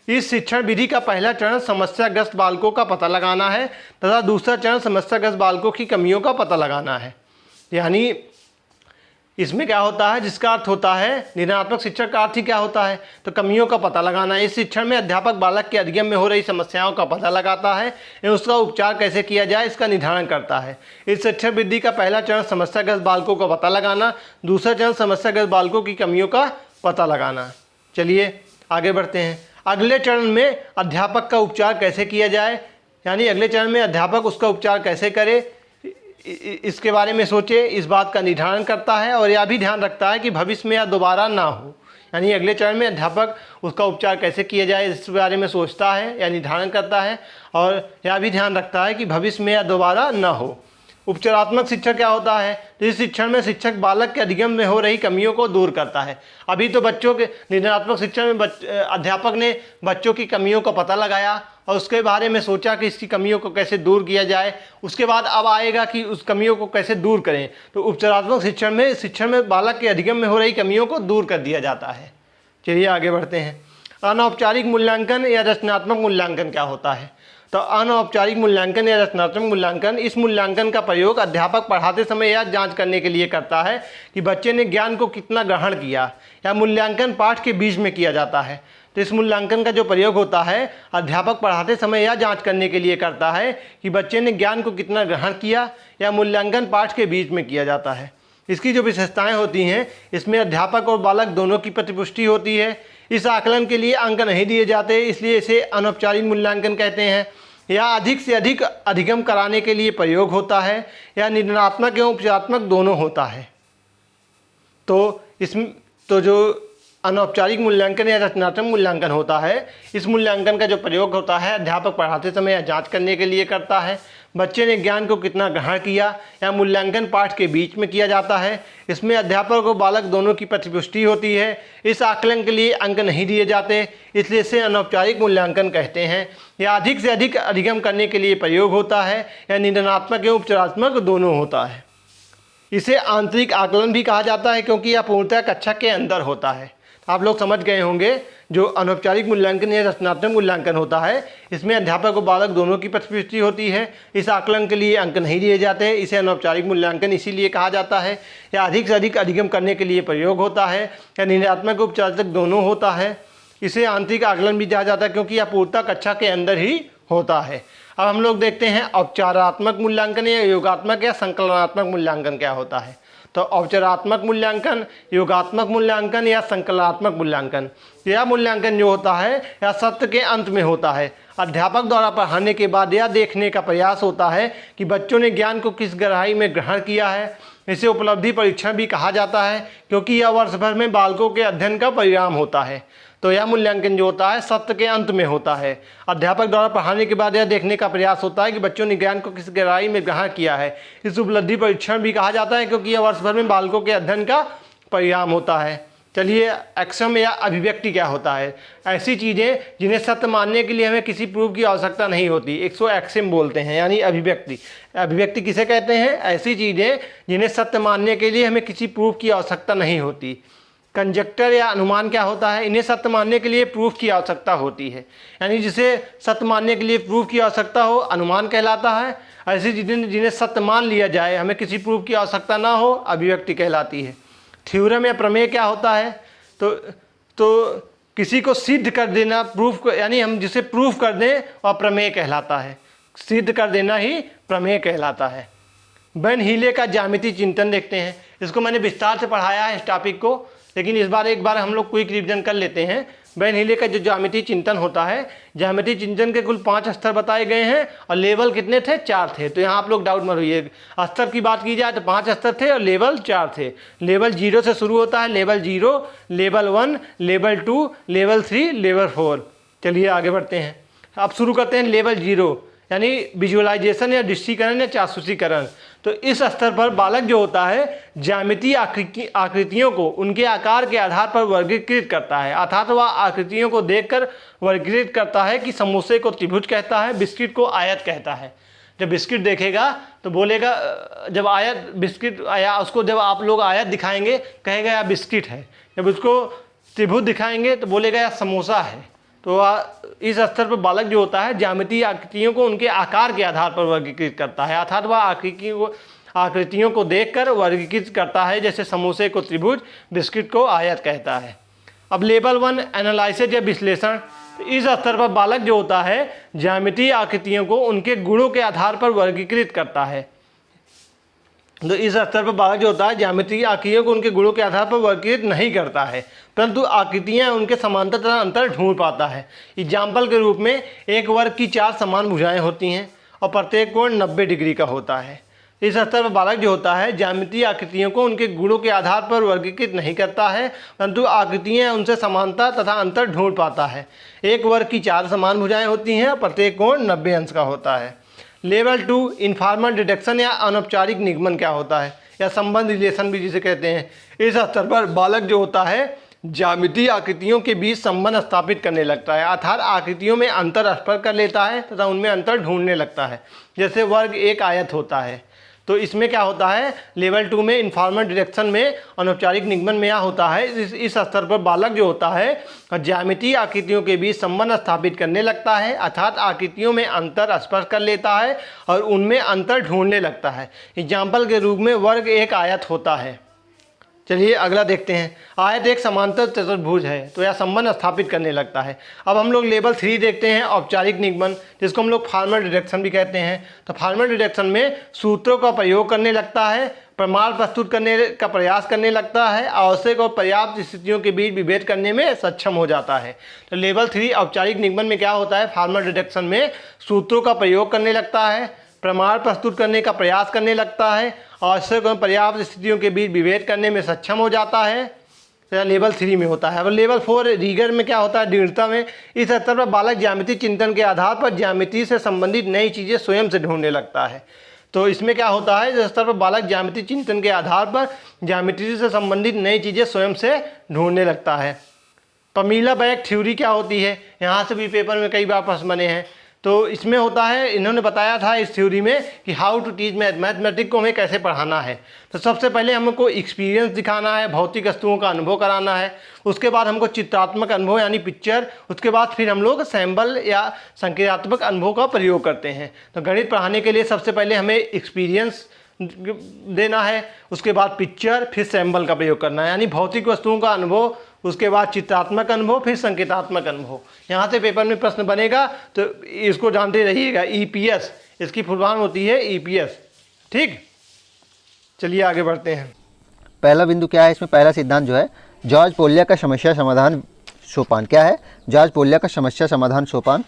इस शिक्षण विधि का पहला चरण समस्याग्रस्त बालकों का पता लगाना है तथा दूसरा चरण समस्याग्रस्त बालकों की कमियों का पता लगाना है। यानी इसमें क्या होता है, जिसका अर्थ होता है निदानात्मक शिक्षण का अर्थ ही क्या होता है? तो कमियों का पता लगाना। इस शिक्षण में अध्यापक बालक के अधिगम में हो रही समस्याओं का पता लगाता है एवं उसका उपचार कैसे किया जाए इसका निर्धारण करता है। इस शिक्षण विधि का पहला चरण समस्याग्रस्त बालकों का पता लगाना, दूसरा चरण समस्याग्रस्त बालकों की कमियों का पता लगाना। चलिए आगे बढ़ते हैं। अगले चरण में अध्यापक का उपचार कैसे किया जाए, यानी अगले चरण में अध्यापक उसका उपचार कैसे करे इसके बारे में सोचे, इस बात का निर्धारण करता है और यह भी ध्यान रखता है कि भविष्य में यह दोबारा ना हो। यानी अगले चरण में अध्यापक उसका उपचार कैसे किया जाए इस बारे में सोचता है या निर्धारण करता है और यह भी ध्यान रखता है कि भविष्य में यह दोबारा ना हो। उपचारात्मक शिक्षण क्या होता है? तो इस शिक्षण में शिक्षक बालक के अधिगम में हो रही कमियों को दूर करता है। अभी तो बच्चों के निदानात्मक शिक्षण में अध्यापक ने बच्चों की कमियों का पता लगाया और उसके बारे में सोचा कि इसकी कमियों को कैसे दूर किया जाए। उसके बाद अब आएगा कि उस कमियों को कैसे दूर करें। तो उपचारात्मक शिक्षण में बालक के अधिगम में हो रही कमियों को दूर कर दिया जाता है। चलिए आगे बढ़ते हैं। अनौपचारिक मूल्यांकन या रचनात्मक मूल्यांकन क्या होता है? तो अनौपचारिक मूल्यांकन या रचनात्मक मूल्यांकन, इस मूल्यांकन का प्रयोग अध्यापक पढ़ाते समय यह जांच करने के लिए करता है कि बच्चे ने ज्ञान को कितना ग्रहण किया। या मूल्यांकन पाठ के बीच में किया जाता है। तो इस मूल्यांकन का जो प्रयोग होता है अध्यापक पढ़ाते समय यह जांच करने के लिए करता है कि बच्चे ने ज्ञान को कितना ग्रहण किया। या मूल्यांकन पाठ के बीच में किया जाता है। इसकी जो विशेषताएं होती हैं, इसमें अध्यापक और बालक दोनों की प्रतिपुष्टि होती है। इस आकलन के लिए अंक नहीं दिए जाते, इसलिए इसे अनौपचारिक मूल्यांकन कहते हैं। या अधिक से अधिक अधिगम कराने के लिए प्रयोग होता है। या निर्णयात्मक एवं उपचारात्मक दोनों होता है। तो जो अनौपचारिक मूल्यांकन या रचनात्मक मूल्यांकन होता है, इस मूल्यांकन का जो प्रयोग होता है अध्यापक पढ़ाते समय यह जांच करने के लिए करता है बच्चे ने ज्ञान को कितना ग्रहण किया। या मूल्यांकन पाठ के बीच में किया जाता है। इसमें अध्यापक और बालक दोनों की प्रतिपुष्टि होती है। इस आकलन के लिए अंक नहीं दिए जाते, इसलिए इसे अनौपचारिक मूल्यांकन कहते हैं। या अधिक से अधिक अधिगम करने के लिए प्रयोग होता है। या निर्णयात्मक एवं उपचारात्मक दोनों होता है। इसे आंतरिक आकलन भी कहा जाता है क्योंकि यह पूर्णतः कक्षा के अंदर होता है। आप लोग समझ गए होंगे, जो अनौपचारिक मूल्यांकन या रचनात्मक मूल्यांकन होता है, इसमें अध्यापक और बालक दोनों की प्रतिपुष्टि होती है। इस आकलन के लिए अंक नहीं दिए जाते, इसे अनौपचारिक मूल्यांकन इसीलिए कहा जाता है। या अधिक से अधिक अधिगम करने के लिए प्रयोग होता है। या निर्णयात्मक और उपचारात्मक दोनों होता है। इसे आंतरिक आकलन भी कहा जाता है क्योंकि यह पूर्णतः कक्षा के अंदर ही होता है। अब हम लोग देखते हैं औपचारात्मक मूल्यांकन या योगात्मक या संकलनात्मक मूल्यांकन क्या होता है। तो औपचारात्मक मूल्यांकन, योगात्मक मूल्यांकन या संकलनात्मक मूल्यांकन, यह मूल्यांकन जो होता है यह सत्र के अंत में होता है। अध्यापक द्वारा पढ़ाने के बाद यह देखने का प्रयास होता है कि बच्चों ने ज्ञान को किस गहराई में ग्रहण किया है। इसे उपलब्धि परीक्षण भी कहा जाता है क्योंकि यह वर्ष भर में बालकों के अध्ययन का परिणाम होता है। तो यह मूल्यांकन जो होता है सत्र के अंत में होता है। अध्यापक द्वारा पढ़ाने के बाद यह देखने का प्रयास होता है कि बच्चों ने ज्ञान को किस गहराई में ग्रहण किया है। इस उपलब्धि परीक्षण भी कहा जाता है क्योंकि यह वर्ष भर में बालकों के अध्ययन का परिणाम होता है। चलिए, एक्सम या अभिव्यक्ति क्या होता है? ऐसी चीज़ें जिन्हें सत्य मानने के लिए हमें किसी प्रूफ की आवश्यकता नहीं होती, इसको एक्सिम बोलते हैं, यानी अभिव्यक्ति। अभिव्यक्ति किसे कहते हैं? ऐसी चीज़ें जिन्हें सत्य मानने के लिए हमें किसी प्रूफ की आवश्यकता नहीं होती। कंजक्टर या अनुमान क्या होता है? इन्हें सत्य मानने के लिए प्रूफ की आवश्यकता होती है, यानी जिसे सत्य मानने के लिए प्रूफ की आवश्यकता हो अनुमान कहलाता है। ऐसी चीज़ें जिन्हें सत्य मान लिया जाए, हमें किसी प्रूफ की आवश्यकता ना हो, अभिव्यक्ति कहलाती है। थ्योरम या प्रमेय क्या होता है? तो किसी को सिद्ध कर देना, प्रूफ को, यानी हम जिसे प्रूफ कर दें वह प्रमेय कहलाता है। सिद्ध कर देना ही प्रमेय कहलाता है। बर्न हीले का ज्यामितीय चिंतन देखते हैं। इसको मैंने विस्तार से पढ़ाया है इस टॉपिक को, लेकिन इस बार एक बार हम लोग क्विक रिवीजन कर लेते हैं। बर्न हीले का जो ज्यामितीय चिंतन होता है, ज्यामितीय चिंतन के कुल 5 स्तर बताए गए हैं और लेवल कितने थे? 4 थे। तो यहाँ आप लोग डाउट मत होइए, स्तर की बात की जाए तो 5 स्तर थे और लेवल 4 थे। लेवल 0 से शुरू होता है, level 0, level 1, level 2, level 3, level 4। चलिए आगे बढ़ते हैं। अब शुरू करते हैं लेवल 0, यानी विजुअलाइजेशन या दृष्टिकरण या चाक्षुषीकरण। तो इस स्तर पर बालक जो होता है ज्यामितीय आकृतियों को उनके आकार के आधार पर वर्गीकृत करता है, अर्थात वह आकृतियों को देखकर वर्गीकृत करता है कि समोसे को त्रिभुज कहता है, बिस्किट को आयत कहता है। जब बिस्किट देखेगा तो बोलेगा, जब आयत बिस्किट आया उसको जब आप लोग आयत दिखाएंगे कहेगा यह बिस्किट है, जब उसको त्रिभुज दिखाएंगे तो बोलेगा यह समोसा है। तो इस स्तर पर बालक जो होता है ज्यामितीय आकृतियों को उनके आकार के आधार पर वर्गीकृत करता है, अर्थात वह आकृतियों को देखकर वर्गीकृत करता है, जैसे समोसे को त्रिभुज, बिस्किट को आयत कहता है। अब लेवल 1 एनालिसिस या विश्लेषण। तो इस स्तर पर बालक जो होता है ज्यामितीय आकृतियों को उनके गुणों के आधार पर वर्गीकृत करता है। तो इस स्तर पर बालक जो होता है ज्यामितीय आकृतियों को उनके गुणों के आधार पर वर्गीकृत नहीं करता है, परंतु आकृतियां उनके समांतर तथा अंतर ढूंढ पाता है। एग्जाम्पल के रूप में एक वर्ग की 4 समान भुजाएं होती हैं और प्रत्येक कोण 90 डिग्री का होता है। इस स्तर पर बालक जो होता है ज्यामितीय आकृतियों को उनके गुणों के आधार पर वर्गीकृत नहीं करता है, परंतु आकृतियां उनसे समानता तथा अंतर ढूंढ पाता है। एक वर्ग की 4 समान भुजाएं होती हैं और प्रत्येक कोण 90 अंश का होता है। लेवल 2 इनफॉर्मल डिडक्शन या अनौपचारिक निगमन क्या होता है, या संबंध रिलेशन भी जिसे कहते हैं। इस स्तर पर बालक जो होता है ज्यामितीय आकृतियों के बीच संबंध स्थापित करने लगता है, अर्थात आकृतियों में अंतर स्पष्ट कर लेता है तथा उनमें अंतर ढूंढने लगता है। जैसे वर्ग एक आयत होता है तो इसमें क्या होता है, लेवल 2 में इन्फॉर्मल डिरेक्शन में अनौपचारिक निगमन में यह होता है, इस स्तर पर बालक जो होता है ज्यामितीय आकृतियों के बीच संबंध स्थापित करने लगता है, अर्थात आकृतियों में अंतर स्पर्श कर लेता है और उनमें अंतर ढूंढने लगता है। एग्जाम्पल के रूप में वर्ग एक आयत होता है। चलिए अगला देखते हैं। आयत एक समांतर चतुर्भुज है, तो यह संबंध स्थापित करने लगता है। अब हम लोग लेवल 3 देखते हैं, औपचारिक निगमन, जिसको हम लोग फॉर्मल डिडक्शन भी कहते हैं। तो फॉर्मल डिडक्शन में सूत्रों का प्रयोग करने लगता है, प्रमाण प्रस्तुत करने का प्रयास करने लगता है, आवश्यक और पर्याप्त स्थितियों के बीच विभेद करने में सक्षम हो जाता है। तो लेवल 3 औपचारिक निगमन में क्या होता है, फॉर्मल डिडक्शन में सूत्रों का प्रयोग करने लगता है, प्रमाण प्रस्तुत करने का प्रयास करने लगता है, आवश्यक और पर्याप्त स्थितियों के बीच विभेद करने में सक्षम हो जाता है। तो लेवल 3 में होता है। अब लेवल 4 रीगर में क्या होता है, दृढ़ता में, इस स्तर पर बालक ज्यामिति चिंतन के आधार पर ज्यामिति से संबंधित नई चीज़ें स्वयं से ढूंढने लगता है। तो इसमें क्या होता है, जिस स्तर पर बालक ज्यामिति चिंतन के आधार पर ज्यामिति से संबंधित नई चीज़ें स्वयं से ढूंढने लगता है। पमीला बैग थ्योरी क्या होती है, यहाँ से भी पेपर में कई बार प्रश्न बने हैं। तो इसमें होता है, इन्होंने बताया था इस थ्योरी में कि हाउ टू टीच मैथमेटिक्स को हमें कैसे पढ़ाना है। तो सबसे पहले हमको एक्सपीरियंस दिखाना है, भौतिक वस्तुओं का अनुभव कराना है, उसके बाद हमको चित्रात्मक अनुभव यानी पिक्चर, उसके बाद फिर हम लोग सैम्बल या संकेतात्मक अनुभव का प्रयोग करते हैं। तो गणित पढ़ाने के लिए सबसे पहले हमें एक्सपीरियंस देना है, उसके बाद पिक्चर, फिर सैम्बल का प्रयोग करना है, यानी भौतिक वस्तुओं का अनुभव, उसके बाद चित्रात्मक अनुभव, फिर संकेतात्मक अनुभव। यहाँ से पेपर में प्रश्न बनेगा, तो इसको जानते रहिएगा। EPS, इसकी फुल फॉर्म होती है EPS। ठीक, चलिए आगे बढ़ते हैं। पहला बिंदु क्या है इसमें, पहला सिद्धांत जो है जॉर्ज पोलिया का समस्या समाधान सोपान। क्या है जॉर्ज पोलिया का समस्या समाधान सोपान?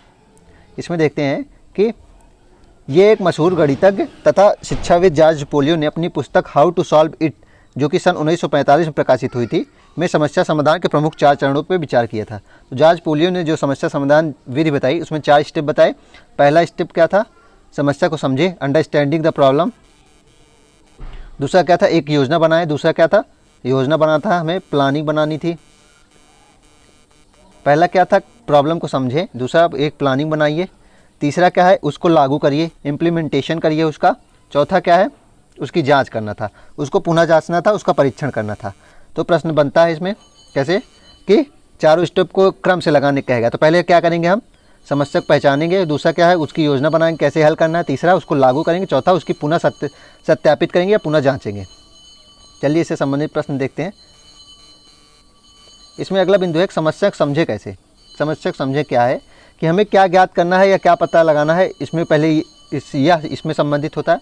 इसमें देखते हैं कि ये एक मशहूर गणितज्ञ तथा शिक्षाविद जॉर्ज पोलियो ने अपनी पुस्तक हाउ टू सॉल्व इट, जो कि सन 1945 में प्रकाशित हुई थी, में समस्या समाधान के प्रमुख 4 चरणों पर विचार किया था। तो जॉर्ज पोलियो ने जो समस्या समाधान विधि बताई, उसमें 4 स्टेप बताए। पहला स्टेप क्या था, समस्या को समझे, अंडरस्टैंडिंग द प्रॉब्लम। दूसरा क्या था, एक योजना बनाए। दूसरा क्या था, योजना बनाना था, हमें प्लानिंग बनानी थी। पहला क्या था, प्रॉब्लम को समझे। दूसरा, एक प्लानिंग बनाइए। तीसरा क्या है, उसको लागू करिए, इम्प्लीमेंटेशन करिए उसका। चौथा क्या है, उसकी जांच करना था, उसको पुनः जांचना था, उसका परीक्षण करना था। तो प्रश्न बनता है इसमें कैसे कि चारों स्टेप को क्रम से लगाने कहेगा। तो पहले क्या करेंगे, हम समस्या को पहचानेंगे। दूसरा क्या है, उसकी योजना बनाएंगे, कैसे हल करना है। तीसरा, उसको लागू करेंगे। चौथा, उसकी पुनः सत्यापित करेंगे या पुनः जांचेंगे। चलिए इससे संबंधित प्रश्न देखते हैं। इसमें अगला बिंदु है समस्या को समझे कैसे। समस्या को समझे क्या है कि हमें क्या ज्ञात करना है या क्या पता लगाना है। इसमें पहले इसमें संबंधित होता है।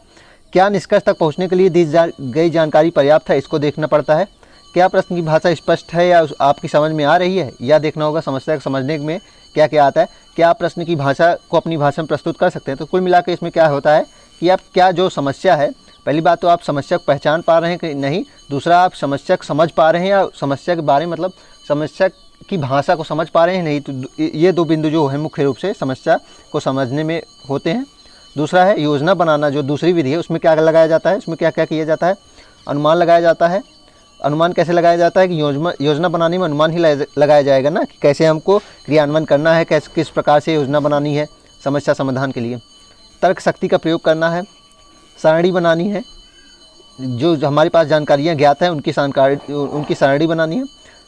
क्या निष्कर्ष तक पहुँचने के लिए दी गई जानकारी पर्याप्त है, इसको देखना पड़ता है। क्या प्रश्न की भाषा स्पष्ट है या आपकी समझ में आ रही है, या देखना होगा समस्या को समझने में क्या क्या आता है। क्या आप प्रश्न की भाषा को अपनी भाषा में प्रस्तुत कर सकते हैं। तो कुल मिलाकर इसमें क्या होता है कि आप क्या जो समस्या है, पहली बात तो आप समस्या को पहचान पा रहे हैं कि नहीं। दूसरा, आप समस्या को समझ पा रहे हैं या समस्या के बारे में मतलब समस्या की भाषा को समझ पा रहे हैं नहीं। तो ये 2 बिंदु जो है मुख्य रूप से समस्या को समझने में होते हैं। दूसरा है योजना बनाना, जो दूसरी विधि है, उसमें क्या लगाया जाता है, उसमें क्या क्या किया जाता है, अनुमान लगाया जाता है। अनुमान कैसे लगाया जाता है कि योजना बनाने में अनुमान ही लगाया जाएगा ना, कि कैसे हमको क्रियान्वयन करना है, कैसे किस प्रकार से योजना बनानी है समस्या समाधान के लिए। तर्क शक्ति का प्रयोग करना है, सारणी बनानी है, जो हमारे पास जानकारियाँ ज्ञात हैं उनकी सारणी बनानी है।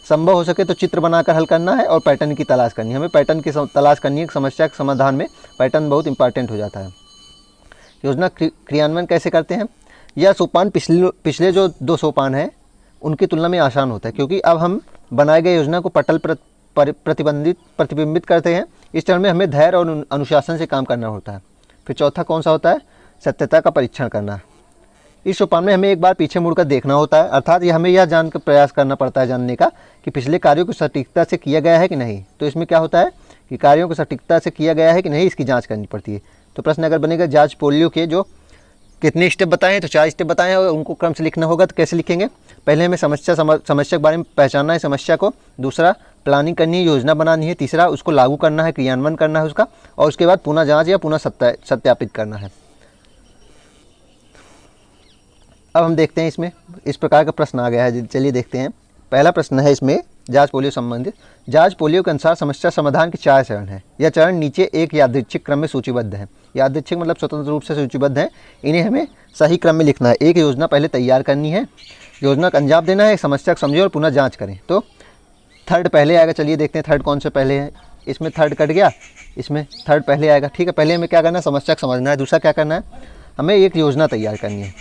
संभव हो सके तो चित्र बनाकर हल करना है और पैटर्न की तलाश करनी है। हमें पैटर्न की तलाश करनी है। समस्या के समाधान में पैटर्न बहुत इंपॉर्टेंट हो जाता है। योजना क्रियान्वयन कैसे करते हैं। यह सोपान पिछले जो 2 सोपान हैं उनकी तुलना में आसान होता है, क्योंकि अब हम बनाए गए योजना को पटल प्रतिबिंबित करते हैं। इस चरण में हमें धैर्य और अनुशासन से काम करना होता है। फिर चौथा कौन सा होता है, सत्यता का परीक्षण करना। इस सोपान में हमें एक बार पीछे मुड़कर देखना होता है, अर्थात हमें यह जानकर प्रयास करना पड़ता है जानने का कि पिछले कार्यों को सटीकता से किया गया है कि नहीं। तो इसमें क्या होता है कि कार्यों को सटीकता से किया गया है कि नहीं, इसकी जाँच करनी पड़ती है। तो प्रश्न अगर बनेगा जॉर्ज पोलियो के जो कितने स्टेप बताएं, तो 4 स्टेप बताएं और उनको क्रम से लिखना होगा। तो कैसे लिखेंगे, पहले हमें समस्या के बारे में पहचानना है समस्या को। दूसरा, प्लानिंग करनी है, योजना बनानी है। तीसरा, उसको लागू करना है, क्रियान्वयन करना है उसका। और उसके बाद पुनः जांच या पुनः सत्यापित करना है। अब हम देखते हैं इसमें इस प्रकार का प्रश्न आ गया है। चलिए देखते हैं। पहला प्रश्न है इसमें जांच पोलियो संबंधित। जांच पोलियो के अनुसार समस्या समाधान के 4 चरण हैं। यह चरण नीचे एक यादृच्छिक क्रम में सूचीबद्ध है। यादृच्छिक मतलब स्वतंत्र रूप से सूचीबद्ध है, इन्हें हमें सही क्रम में लिखना है। एक योजना पहले तैयार करनी है, योजना का अंजाम देना है, समस्या को समझें और पुनः जाँच करें। तो थर्ड पहले आएगा, चलिए देखते हैं थर्ड कौन से पहले है। इसमें थर्ड कट गया, इसमें थर्ड पहले आएगा। ठीक है, पहले हमें क्या करना है, समस्या को समझना है। दूसरा क्या करना है, हमें एक योजना तैयार करनी है।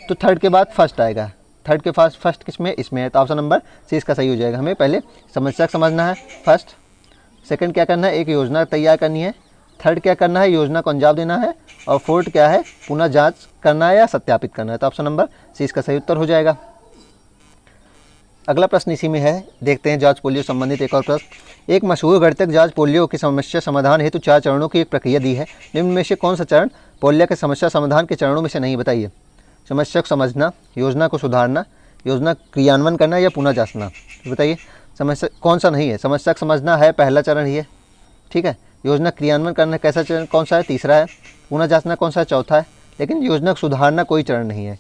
तो थर्ड के बाद फर्स्ट आएगा। थर्ड के पास फर्स्ट किसमें, इसमें है, तो ऑप्शन नंबर सी इसका सही हो जाएगा। हमें पहले समस्या को समझना है फर्स्ट, सेकंड क्या करना है, एक योजना तैयार करनी है, थर्ड क्या करना है, योजना को अंजाम देना है, और फोर्थ क्या है, पुनः जाँच करना है या सत्यापित करना है। तो ऑप्शन नंबर सी इसका सही उत्तर हो जाएगा। अगला प्रश्न इसी में है, देखते हैं जांच पोलियो संबंधित एक और प्रश्न। एक मशहूर गणितज्ञ जांच पोलियो की समस्या समाधान हेतु 4 चरणों की एक प्रक्रिया दी है। निम्न में से कौन सा चरण पोलियो के समस्या समाधान के चरणों में से नहीं, बताइए। समस्या को समझना, योजना को सुधारना, योजना क्रियान्वयन करना या पुनः जांचना। बताइए समस्या कौन सा नहीं है। समस्या को समझना है पहला चरण ही है, ठीक है। योजना क्रियान्वयन करना कैसा चरण कौन सा है, तीसरा है। पुनः जांचना कौन सा है, चौथा है। लेकिन योजना को सुधारना कोई चरण नहीं है।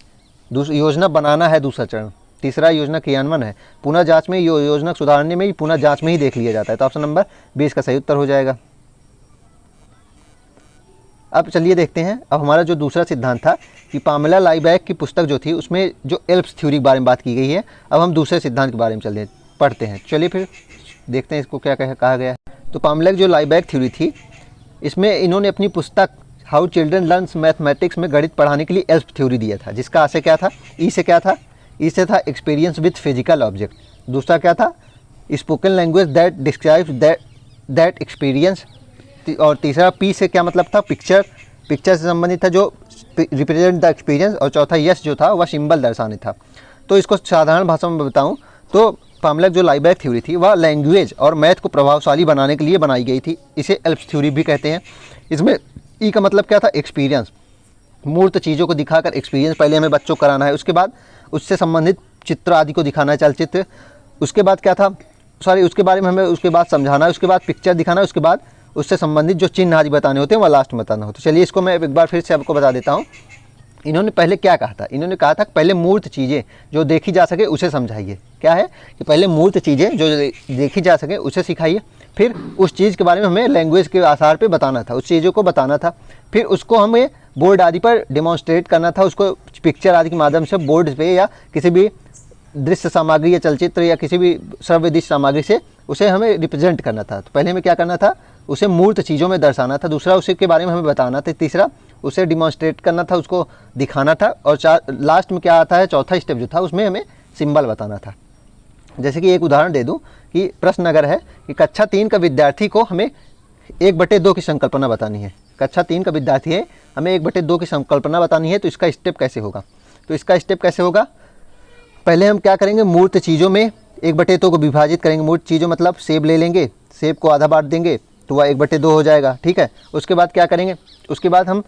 योजना बनाना है दूसरा चरण, तीसरा योजना क्रियान्वयन है। पुनः जांच में योजना सुधारने में ही पुनः जांच में ही देख लिया जाता है। तो ऑप्शन नंबर 20 का सही उत्तर हो जाएगा। अब चलिए देखते हैं, अब हमारा जो दूसरा सिद्धांत था कि पामेला लाइबैक की पुस्तक जो थी उसमें जो एल्प्स थ्योरी के बारे में बात की गई है। अब हम दूसरे सिद्धांत के बारे में चलते पढ़ते हैं। चलिए फिर देखते हैं इसको क्या कहा गया है। तो पामेला की जो लाइबैक थ्योरी थी, इसमें इन्होंने अपनी पुस्तक हाउ चिल्ड्रन लर्न्स मैथमेटिक्स में गणित पढ़ाने के लिए एल्प्स थ्योरी दिया था, जिसका आशय क्या था, ई से क्या था, ई से था एक्सपीरियंस विद फिजिकल ऑब्जेक्ट। दूसरा क्या था, spoken language that describes that experience. और तीसरा पी से क्या मतलब था, पिक्चर से संबंधित था जो रिप्रेजेंट द एक्सपीरियंस। और चौथा यस जो था वह सिंबल दर्शाने था। तो इसको साधारण भाषा में बताऊं तो पामेला जो लाइबैक थ्योरी थी वह लैंग्वेज और मैथ को प्रभावशाली बनाने के लिए बनाई गई थी। इसे एल्प्स थ्योरी भी कहते हैं। इसमें ई का मतलब क्या था, एक्सपीरियंस, मूर्त चीज़ों को दिखाकर एक्सपीरियंस पहले हमें बच्चों को कराना है, उसके बाद उससे संबंधित चित्र आदि को दिखाना है, चलचित्र। उसके बाद क्या था, उसके बारे में हमें उसके बाद समझाना है, उसके बाद पिक्चर दिखाना है, उसके बाद उससे संबंधित जो चिन्ह आदि बताने होते हैं वह लास्ट में बताना होता है। चलिए इसको मैं एक बार फिर से आपको बता देता हूँ। इन्होंने पहले क्या कहा था, इन्होंने कहा था पहले मूर्त चीज़ें जो देखी जा सके उसे समझाइए। क्या है कि पहले मूर्त चीज़ें जो देखी जा सके उसे सिखाइए, फिर उस चीज़ के बारे में हमें लैंग्वेज के आधार पे बताना था, उस चीज़ों को बताना था, फिर उसको हमें बोर्ड आदि पर डेमोन्स्ट्रेट करना था, उसको पिक्चर आदि के माध्यम से बोर्ड पे या किसी भी दृश्य सामग्री या चलचित्र या किसी भी श्रव्य दृश्य सामग्री से उसे हमें रिप्रेजेंट करना था। तो पहले हमें क्या करना था, उसे मूर्त चीज़ों में दर्शाना था। दूसरा उसी के बारे में हमें बताना था। तीसरा उसे डिमॉन्स्ट्रेट करना था, उसको दिखाना था। और लास्ट में क्या आता है, चौथा स्टेप जो था उसमें हमें सिंबल बताना था। जैसे कि एक उदाहरण दे दूं कि प्रश्न अगर है कि कक्षा 3 का विद्यार्थी को हमें 1/2 की संकल्पना बतानी है। कक्षा 3 का विद्यार्थी है, हमें 1/2 की संकल्पना बतानी है, तो इसका स्टेप कैसे होगा। तो इसका स्टेप कैसे होगा, पहले हम क्या करेंगे, मूर्त चीज़ों में 1/2 को विभाजित करेंगे। मूर्त चीज़ों मतलब सेब ले लेंगे, सेब को आधा बांट देंगे तो वह 1/2 हो जाएगा। ठीक है, उसके बाद क्या करेंगे, उसके बाद हम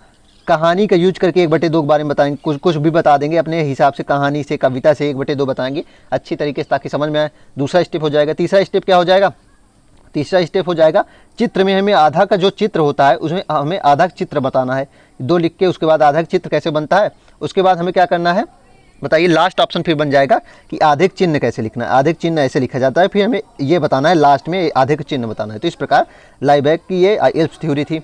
कहानी का यूज करके 1/2 के बारे में बताएंगे, कुछ भी बता देंगे अपने हिसाब से, कहानी से कविता से 1/2 बताएंगे अच्छी तरीके से ताकि समझ में आए। दूसरा स्टेप हो जाएगा। तीसरा स्टेप क्या हो जाएगा, तीसरा स्टेप हो जाएगा चित्र में हमें आधा का जो चित्र होता है उसमें हमें आधा चित्र बताना है। 2 लिख के उसके बाद आधा चित्र कैसे बनता है, उसके बाद हमें क्या करना है बताइए। लास्ट ऑप्शन फिर बन जाएगा कि आधे चिन्ह कैसे लिखना है। आधे चिन्ह ऐसे लिखा जाता है, फिर हमें ये बताना है लास्ट में आधे का चिन्ह बताना है। तो इस प्रकार लाइबैक की ये एल्प्स थ्योरी थी।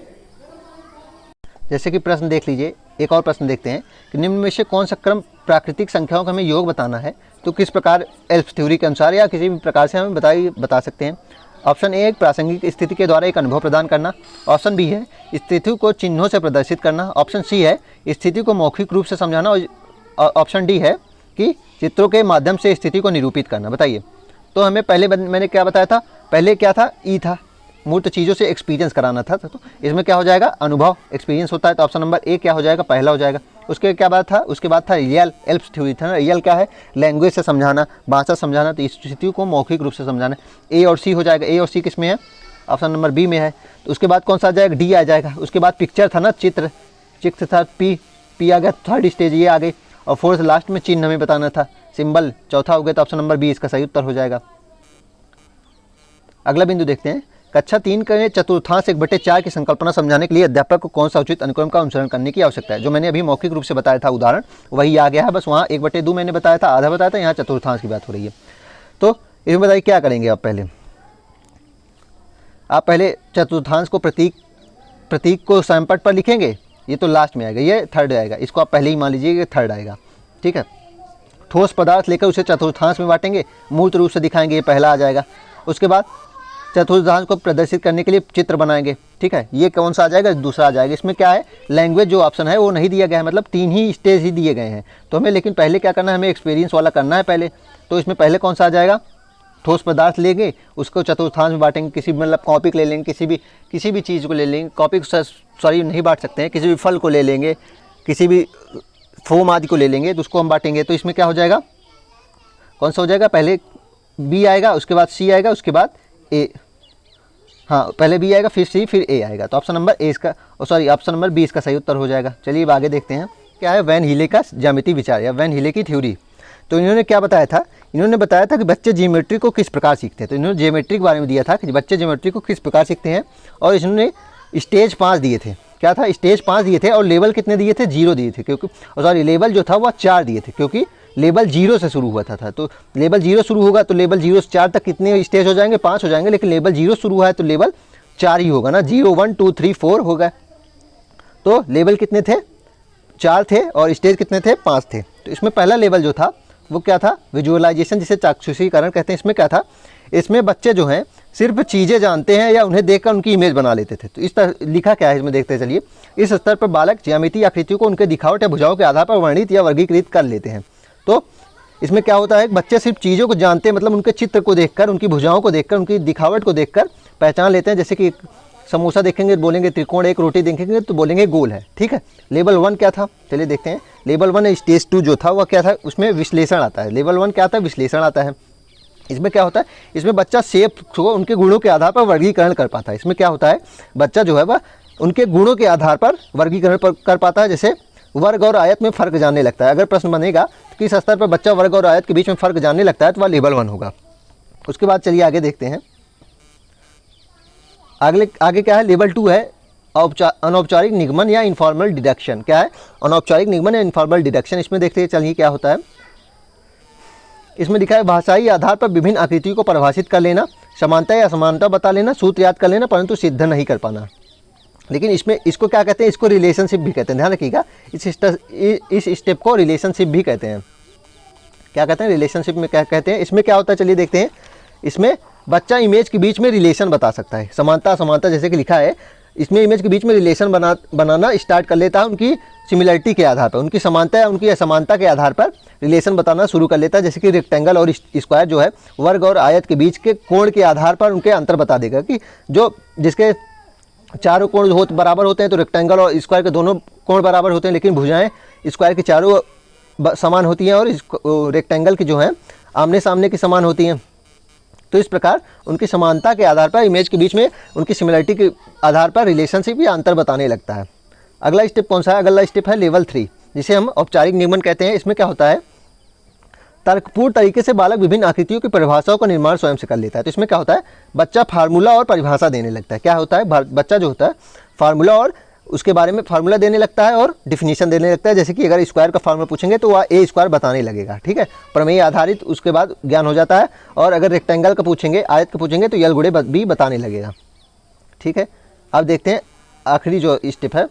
जैसे कि प्रश्न देख लीजिए, एक और प्रश्न देखते हैं कि निम्न में से कौन सा क्रम प्राकृतिक संख्याओं का हमें योग बताना है, तो किस प्रकार एल्प्स थ्योरी के अनुसार या किसी भी प्रकार से हमें बता सकते हैं। ऑप्शन ए प्रासंगिक स्थिति के द्वारा एक अनुभव प्रदान करना। ऑप्शन बी है स्थिति को चिन्हों से प्रदर्शित करना। ऑप्शन सी है स्थिति को मौखिक रूप से समझाना। और ऑप्शन डी है कि चित्रों के माध्यम से स्थिति को निरूपित करना। बताइए, तो हमें पहले मैंने क्या बताया था, पहले क्या था, ई था, मूर्त चीज़ों से एक्सपीरियंस कराना था। तो इसमें क्या हो जाएगा, अनुभव, एक्सपीरियंस होता है। तो ऑप्शन नंबर ए क्या हो जाएगा, पहला हो जाएगा। उसके क्या बात था, उसके बाद था रियल एल्प्स थ्योरी था ना। रियल क्या है, लैंग्वेज से समझाना, भाषा समझाना, तो स्थिति को मौखिक रूप से समझाना। ए और सी हो जाएगा। ए और सी किस में है, ऑप्शन नंबर बी में है। तो उसके बाद कौन सा आ जाएगा, डी आ जाएगा। उसके बाद पिक्चर था ना, चित्र था, पी आ गया, थर्ड स्टेज ये आ गई। और फोर्थ लास्ट में चिन्ह हमें बताना था, सिंबल चौथा हो गया। तो ऑप्शन नंबर बी इसका सही उत्तर हो जाएगा। अगला बिंदु देखते हैं, कक्षा 3 के चतुर्थांश 1/4 की संकल्पना समझाने के लिए अध्यापक को कौन सा उचित अनुक्रम का अनुसरण करने की आवश्यकता है। जो मैंने अभी मौखिक रूप से बताया था उदाहरण वही आ गया है, बस वहाँ 1/2 मैंने बताया था, आधा बताया था, यहाँ चतुर्थांश की बात हो रही है। तो इसमें बताइए क्या करेंगे आप पहले चतुर्थांश को प्रतीक को सैमपट पर लिखेंगे, ये तो लास्ट में आएगा, ये थर्ड आएगा, इसको आप पहले ही मान लीजिए कि थर्ड आएगा, ठीक है। ठोस पदार्थ लेकर उसे चतुर्थांश में बांटेंगे, मूर्त रूप से दिखाएंगे, ये पहला आ जाएगा। उसके बाद चतुर्थांश को प्रदर्शित करने के लिए चित्र बनाएंगे, ठीक है, ये कौन सा आ जाएगा, दूसरा आ जाएगा। इसमें क्या है, लैंग्वेज जो ऑप्शन है वो नहीं दिया गया है, मतलब 3 ही स्टेज ही दिए गए हैं। तो हमें लेकिन पहले क्या करना है, हमें एक्सपीरियंस वाला करना है पहले। तो इसमें पहले कौन सा आ जाएगा, ठोस पदार्थ लेंगे, उसको चतुर्थांश में बांटेंगे, किसी मतलब कॉपी को ले लेंगे, किसी भी चीज़ को ले लेंगे, कॉपी को सॉरी नहीं बांट सकते हैं, किसी भी फल को ले लेंगे, किसी भी फोम आदि को ले लेंगे, तो उसको हम बांटेंगे। तो इसमें क्या हो जाएगा, कौन सा हो जाएगा, पहले बी आएगा, उसके बाद सी आएगा, उसके बाद ए, हाँ पहले बी आएगा, फिर सी, फिर ए आएगा। तो ऑप्शन नंबर ए इसका, ऑप्शन नंबर बी इसका सही उत्तर हो जाएगा। चलिए अब आगे देखते हैं क्या है वैन हीले का ज्यामिति विचार या वैन हीले की थ्योरी। तो इन्होंने क्या बताया था, इन्होंने बताया था कि बच्चे ज्योमेट्री को किस प्रकार सीखते हैं। तो इन्होंने ज्योमेट्री के बारे में दिया था कि बच्चे ज्योमेट्री को किस प्रकार सीखते हैं, और इन्होंने स्टेज 5 दिए थे। क्या था, स्टेज 5 दिए थे, और लेवल कितने दिए थे, 0 दिए थे, क्योंकि सॉरी लेवल जो था वह 4 दिए थे, क्योंकि लेवल 0 से शुरू हुआ था। तो लेवल 0 शुरू होगा तो लेवल 0 से 4 तक कितने स्टेज हो जाएंगे, 5 हो जाएंगे, लेकिन लेवल 0 शुरू हुआ है तो लेवल 4 ही होगा ना, 0 1 2 3 4 होगा। तो लेवल कितने थे, 4 थे, और स्टेज कितने थे, 5 थे। तो इसमें पहला लेवल जो था वो क्या था, विजुअलाइजेशन, जिसे चाक्षुषीकरण कहते हैं। इसमें क्या था, इसमें बच्चे जो हैं सिर्फ चीज़ें जानते हैं या उन्हें देखकर उनकी इमेज बना लेते थे। तो इस तरह लिखा क्या है इसमें देखते चलिए। इस स्तर पर बालक ज्यामितीय आकृतियों को उनके दिखावट या भुजाओं के आधार पर वर्णित या वर्गीकृत कर लेते हैं। तो इसमें क्या होता है, बच्चे सिर्फ चीज़ों को जानते हैं, मतलब उनके चित्र को देखकर, उनकी भुजाओं को देखकर, उनकी दिखावट को देखकर पहचान लेते हैं। जैसे कि समोसा देखेंगे बोलेंगे त्रिकोण, एक रोटी देखेंगे तो बोलेंगे गोल है, ठीक है। लेवल 1 क्या था, चलिए देखते हैं। लेवल 1 स्टेज 2 जो था वह क्या था, उसमें विश्लेषण आता है। लेवल 1 क्या आता है, विश्लेषण आता है। इसमें क्या होता है, इसमें बच्चा शेप को उनके गुणों के आधार पर वर्गीकरण कर पाता है। इसमें क्या होता है, बच्चा जो है वह उनके गुणों के आधार पर वर्गीकरण कर पाता है। जैसे वर्ग और आयत में फ़र्क जानने लगता है। अगर प्रश्न बनेगा तो किस स्तर पर बच्चा वर्ग और आयत के बीच में फ़र्क जानने लगता है, तो वह लेवल 1 होगा। उसके बाद चलिए आगे देखते हैं। आगे क्या है, लेवल 2 है अनौपचारिक निगमन या इनफॉर्मल डिडक्शन। क्या है, अनौपचारिक निगमन या इनफॉर्मल डिडक्शन। इसमें देखते हैं चलिए क्या होता है। इसमें लिखा है भाषाई आधार पर विभिन्न आकृतियों को परिभाषित कर लेना, समानता या असमानता बता लेना, सूत्र याद कर लेना, परंतु सिद्ध नहीं कर पाना। लेकिन इसमें इसको क्या कहते हैं, इसको रिलेशनशिप भी कहते हैं। ध्यान रखिएगा, इस स्टेप को रिलेशनशिप भी कहते हैं। क्या कहते हैं, रिलेशनशिप में क्या कहते हैं। इसमें क्या होता है, चलिए देखते हैं। इसमें बच्चा इमेज के बीच में रिलेशन बता सकता है, समानता असमानता जैसे कि लिखा है। इसमें इमेज के बीच में रिलेशन बनाना स्टार्ट कर लेता है उनकी सिमिलरिटी के आधार पर, उनकी समानता या उनकी असमानता के आधार पर रिलेशन बताना शुरू कर लेता है। जैसे कि रेक्टेंगल और स्क्वायर जो है, वर्ग और आयत के बीच के कोण के आधार पर उनके अंतर बता देगा कि जिसके चारों कोण बराबर होते हैं, तो रेक्टेंगल और स्क्वायर के दोनों कोण बराबर होते हैं, लेकिन भुजाएं स्क्वायर की चारों समान होती हैं और रेक्टेंगल की जो है आमने सामने की समान होती हैं। तो इस प्रकार उनकी समानता के आधार पर इमेज के बीच में उनकी सिमिलरिटी के आधार पर रिलेशनशिप या अंतर बताने लगता है। अगला स्टेप कौन सा है, अगला स्टेप है लेवल 3, जिसे हम औपचारिक निगमन कहते हैं। इसमें क्या होता है, तर्कपूर्ण तरीके से बालक विभिन्न आकृतियों की परिभाषाओं का निर्माण स्वयं से कर लेता है। तो इसमें क्या होता है, बच्चा फार्मूला और परिभाषा देने लगता है। क्या होता है, बच्चा जो होता है फार्मूला और उसके बारे में फार्मूला देने लगता है और डिफिनीशन देने लगता है। जैसे कि अगर स्क्वायर का फार्मूला पूछेंगे तो वह ए स्क्वायर बताने लगेगा, ठीक है, प्रमेय आधारित उसके बाद ज्ञान हो जाता है। और अगर रेक्टेंगल का पूछेंगे, आयत का पूछेंगे तो यल गुणे बी बताने लगेगा, ठीक है। अब देखते हैं आखिरी जो स्टेप है,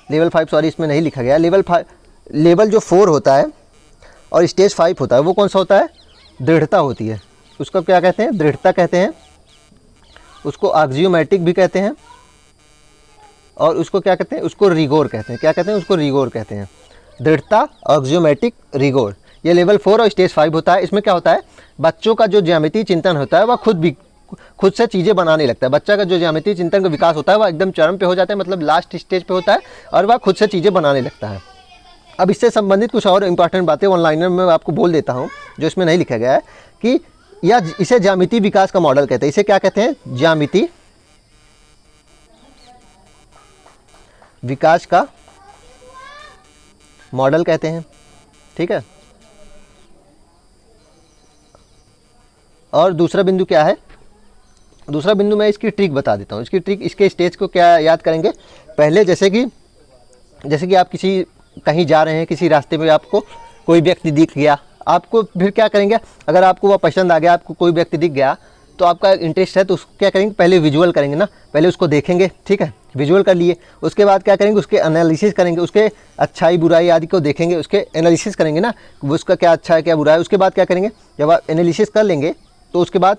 लेवल 5, सॉरी इसमें नहीं लिखा गया। लेवल जो 4 होता है और स्टेज 5 होता है, वो कौन सा होता है, दृढ़ता होती है। उसको क्या कहते हैं, दृढ़ता कहते हैं, उसको एक्सियोमेटिक भी कहते हैं, और उसको क्या कहते हैं, उसको रिगोर कहते हैं। क्या कहते हैं, उसको रिगोर कहते हैं। दृढ़ता, एक्सियोमेटिक, रिगोर, ये लेवल 4 और स्टेज 5 होता है। इसमें क्या होता है, बच्चों का जो ज्यामितीय चिंतन होता है वह खुद से चीज़ें बनाने लगता है। बच्चा का जो ज्यामितीय चिंतन का विकास होता है वह एकदम चरम पे हो जाता है, मतलब लास्ट स्टेज पे होता है, और वह खुद से चीज़ें बनाने लगता है। अब इससे संबंधित कुछ और इंपॉर्टेंट बातें ऑनलाइन में मैं आपको बोल देता हूँ, जो इसमें नहीं लिखा गया है, कि इसे ज्यामितीय विकास का मॉडल कहते हैं। इसे क्या कहते हैं, ज्यामितीय विकास का मॉडल कहते हैं, ठीक है। और दूसरा बिंदु क्या है, दूसरा बिंदु मैं इसकी ट्रिक बता देता हूँ। इसकी ट्रिक, इसके स्टेज को क्या याद करेंगे, पहले जैसे कि आप कहीं जा रहे हैं, किसी रास्ते में आपको कोई व्यक्ति दिख गया, आपको फिर क्या करेंगे, अगर आपको वो पसंद आ गया, आपको कोई व्यक्ति दिख गया तो आपका इंटरेस्ट है तो उसको क्या करेंगे, पहले विजुअल करेंगे ना, पहले उसको देखेंगे, ठीक है, विजुअल कर लिए, उसके बाद क्या करेंगे, उसके एनालिसिस करेंगे, उसके अच्छाई बुराई आदि को देखेंगे, उसके एनालिसिस करेंगे ना, उसका क्या अच्छा है क्या बुरा है। उसके बाद क्या करेंगे, जब आप एनालिसिस कर लेंगे तो उसके बाद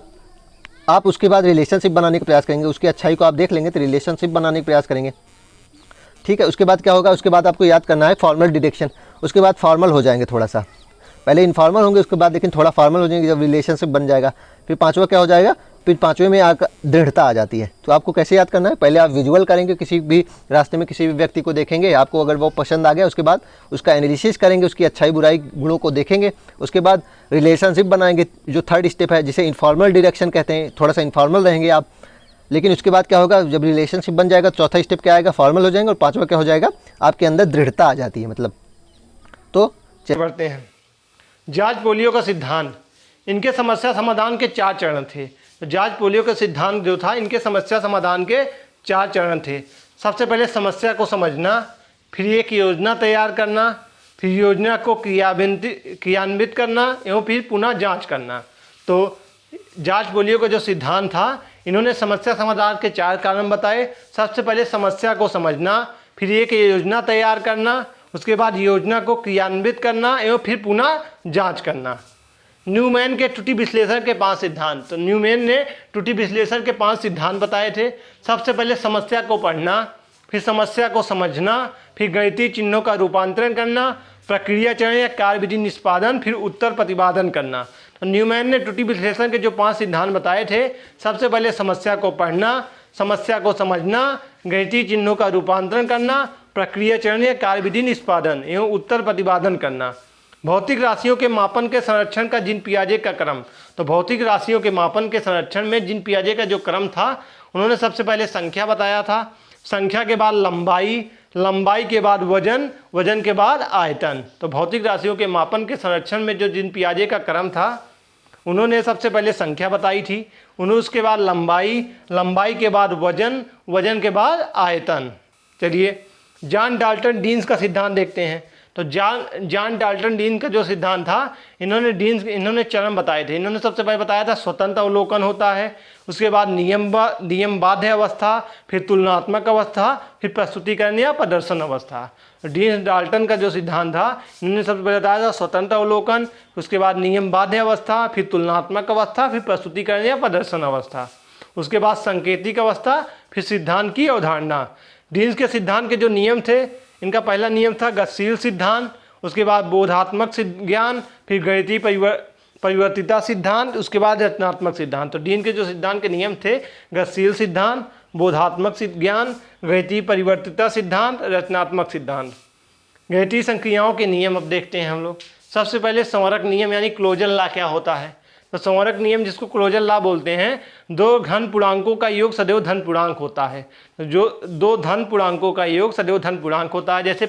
आप उसके बाद रिलेशनशिप बनाने का प्रयास करेंगे, उसकी अच्छाई को आप देख लेंगे तो रिलेशनशिप बनाने का प्रयास करेंगे, ठीक है। उसके बाद क्या होगा, उसके बाद आपको याद करना है फॉर्मल डिरेक्शन, उसके बाद फॉर्मल हो जाएंगे, थोड़ा सा पहले इनफॉर्मल होंगे, उसके बाद लेकिन थोड़ा फॉर्मल हो जाएंगे जब रिलेशनशिप बन जाएगा। फिर पांचवा क्या हो जाएगा, फिर पांचवें में आकर दृढ़ता आ जाती है। तो आपको कैसे याद करना है, पहले आप विजुअल करेंगे, किसी भी रास्ते में किसी भी व्यक्ति को देखेंगे, आपको अगर वो पसंद आ गया उसके बाद उसका एनालिसिस करेंगे, उसकी अच्छाई बुराई गुणों को देखेंगे, उसके बाद रिलेशनशिप बनाएंगे, जो थर्ड स्टेप है जिसे इनफॉर्मल डायरेक्शन कहते हैं, थोड़ा सा इनफॉर्मल रहेंगे आप। लेकिन उसके बाद क्या होगा, जब रिलेशनशिप बन जाएगा चौथा स्टेप क्या आएगा, फॉर्मल हो जाएंगे, और पांचवा क्या हो जाएगा, आपके अंदर दृढ़ता आ जाती है। मतलब तो बढ़ते हैं। जॉर्ज पोलियो का सिद्धांत, इनके समस्या समाधान के 4 चरण थे। तो जॉर्ज पोलियो का सिद्धांत जो था, इनके समस्या समाधान के 4 चरण थे। सबसे पहले समस्या को समझना, फिर एक योजना तैयार करना, फिर योजना को क्रियान्वित करना एवं फिर पुनः जांच करना। तो जॉर्ज पोलियो का जो सिद्धांत था, इन्होंने समस्या समाधान के 4 कारण बताए। सबसे पहले समस्या को समझना, फिर एक योजना तैयार करना, उसके बाद योजना को क्रियान्वित करना एवं फिर पुनः जांच करना। न्यूमैन के त्रुटि विश्लेषण के 5 सिद्धांत, तो न्यूमैन ने त्रुटि विश्लेषण के 5 सिद्धांत बताए थे। सबसे पहले समस्या को पढ़ना, फिर समस्या को समझना, फिर गणितीय चिन्हों का रूपांतरण करना, प्रक्रिया चरण या कार्यविधि निष्पादन, फिर उत्तर प्रतिपादन करना। तो न्यूमैन ने त्रुटि विश्लेषण के जो 5 सिद्धांत बताए थे, सबसे पहले समस्या को पढ़ना, समस्या को समझना, गणितीय चिन्हों का रूपांतरण करना, प्रक्रिया चरण या कार्यविधि निष्पादन एवं उत्तर प्रतिपादन करना। भौतिक राशियों के मापन के संरक्षण का जीन पियाजे का क्रम, तो भौतिक राशियों के मापन के संरक्षण में जीन पियाजे का जो क्रम था, उन्होंने सबसे पहले संख्या बताया था, संख्या के बाद लंबाई, लंबाई के बाद वजन, वजन के बाद आयतन। तो भौतिक राशियों के मापन के संरक्षण में जो जीन पियाजे का क्रम था, उन्होंने सबसे पहले संख्या बताई थी, उन्होंने उसके बाद लंबाई, लंबाई के बाद वजन, वजन के बाद आयतन। चलिए जॉन डाल्टन डीन्स का सिद्धांत देखते हैं। तो जॉन डाल्टन डीन का जो सिद्धांत था, इन्होंने चरण बताए थे। इन्होंने सबसे पहले बताया था स्वतंत्र अवलोकन होता है, उसके बाद नियम बाध्य अवस्था, फिर तुलनात्मक अवस्था, फिर प्रस्तुतिकरण या प्रदर्शन अवस्था। डीन डाल्टन का जो सिद्धांत था, इन्होंने सबसे पहले बताया था स्वतंत्र अवलोकन, उसके बाद नियम बाध्य अवस्था, फिर तुलनात्मक अवस्था, फिर प्रस्तुतिकरण या प्रदर्शन अवस्था, उसके बाद सांकेतिक अवस्था, फिर सिद्धांत की अवधारणा। डीन्स के सिद्धांत के जो नियम थे, इनका पहला नियम था गतिशील सिद्धांत, उसके बाद बोधात्मक ज्ञान, फिर गणितीय परिवर्तिता सिद्धांत, उसके बाद रचनात्मक सिद्धांत। तो डीन के जो सिद्धांत के नियम थे, गतिशील सिद्धांत, बोधात्मक ज्ञान, गणितीय परिवर्तिता सिद्धांत, रचनात्मक सिद्धांत। गणितीय संक्रियाओं के नियम अब देखते हैं हम लोग। सबसे पहले संवरक नियम यानी क्लोजर लॉ क्या होता है। तो संवरक नियम, जिसको क्लोजर लॉ बोलते हैं, 2 घन पूर्णांकों का योग सदैव धन पूर्णांक होता है। जो 2 धन पूर्णांकों का योग सदैव धन पूर्णांक होता है। जैसे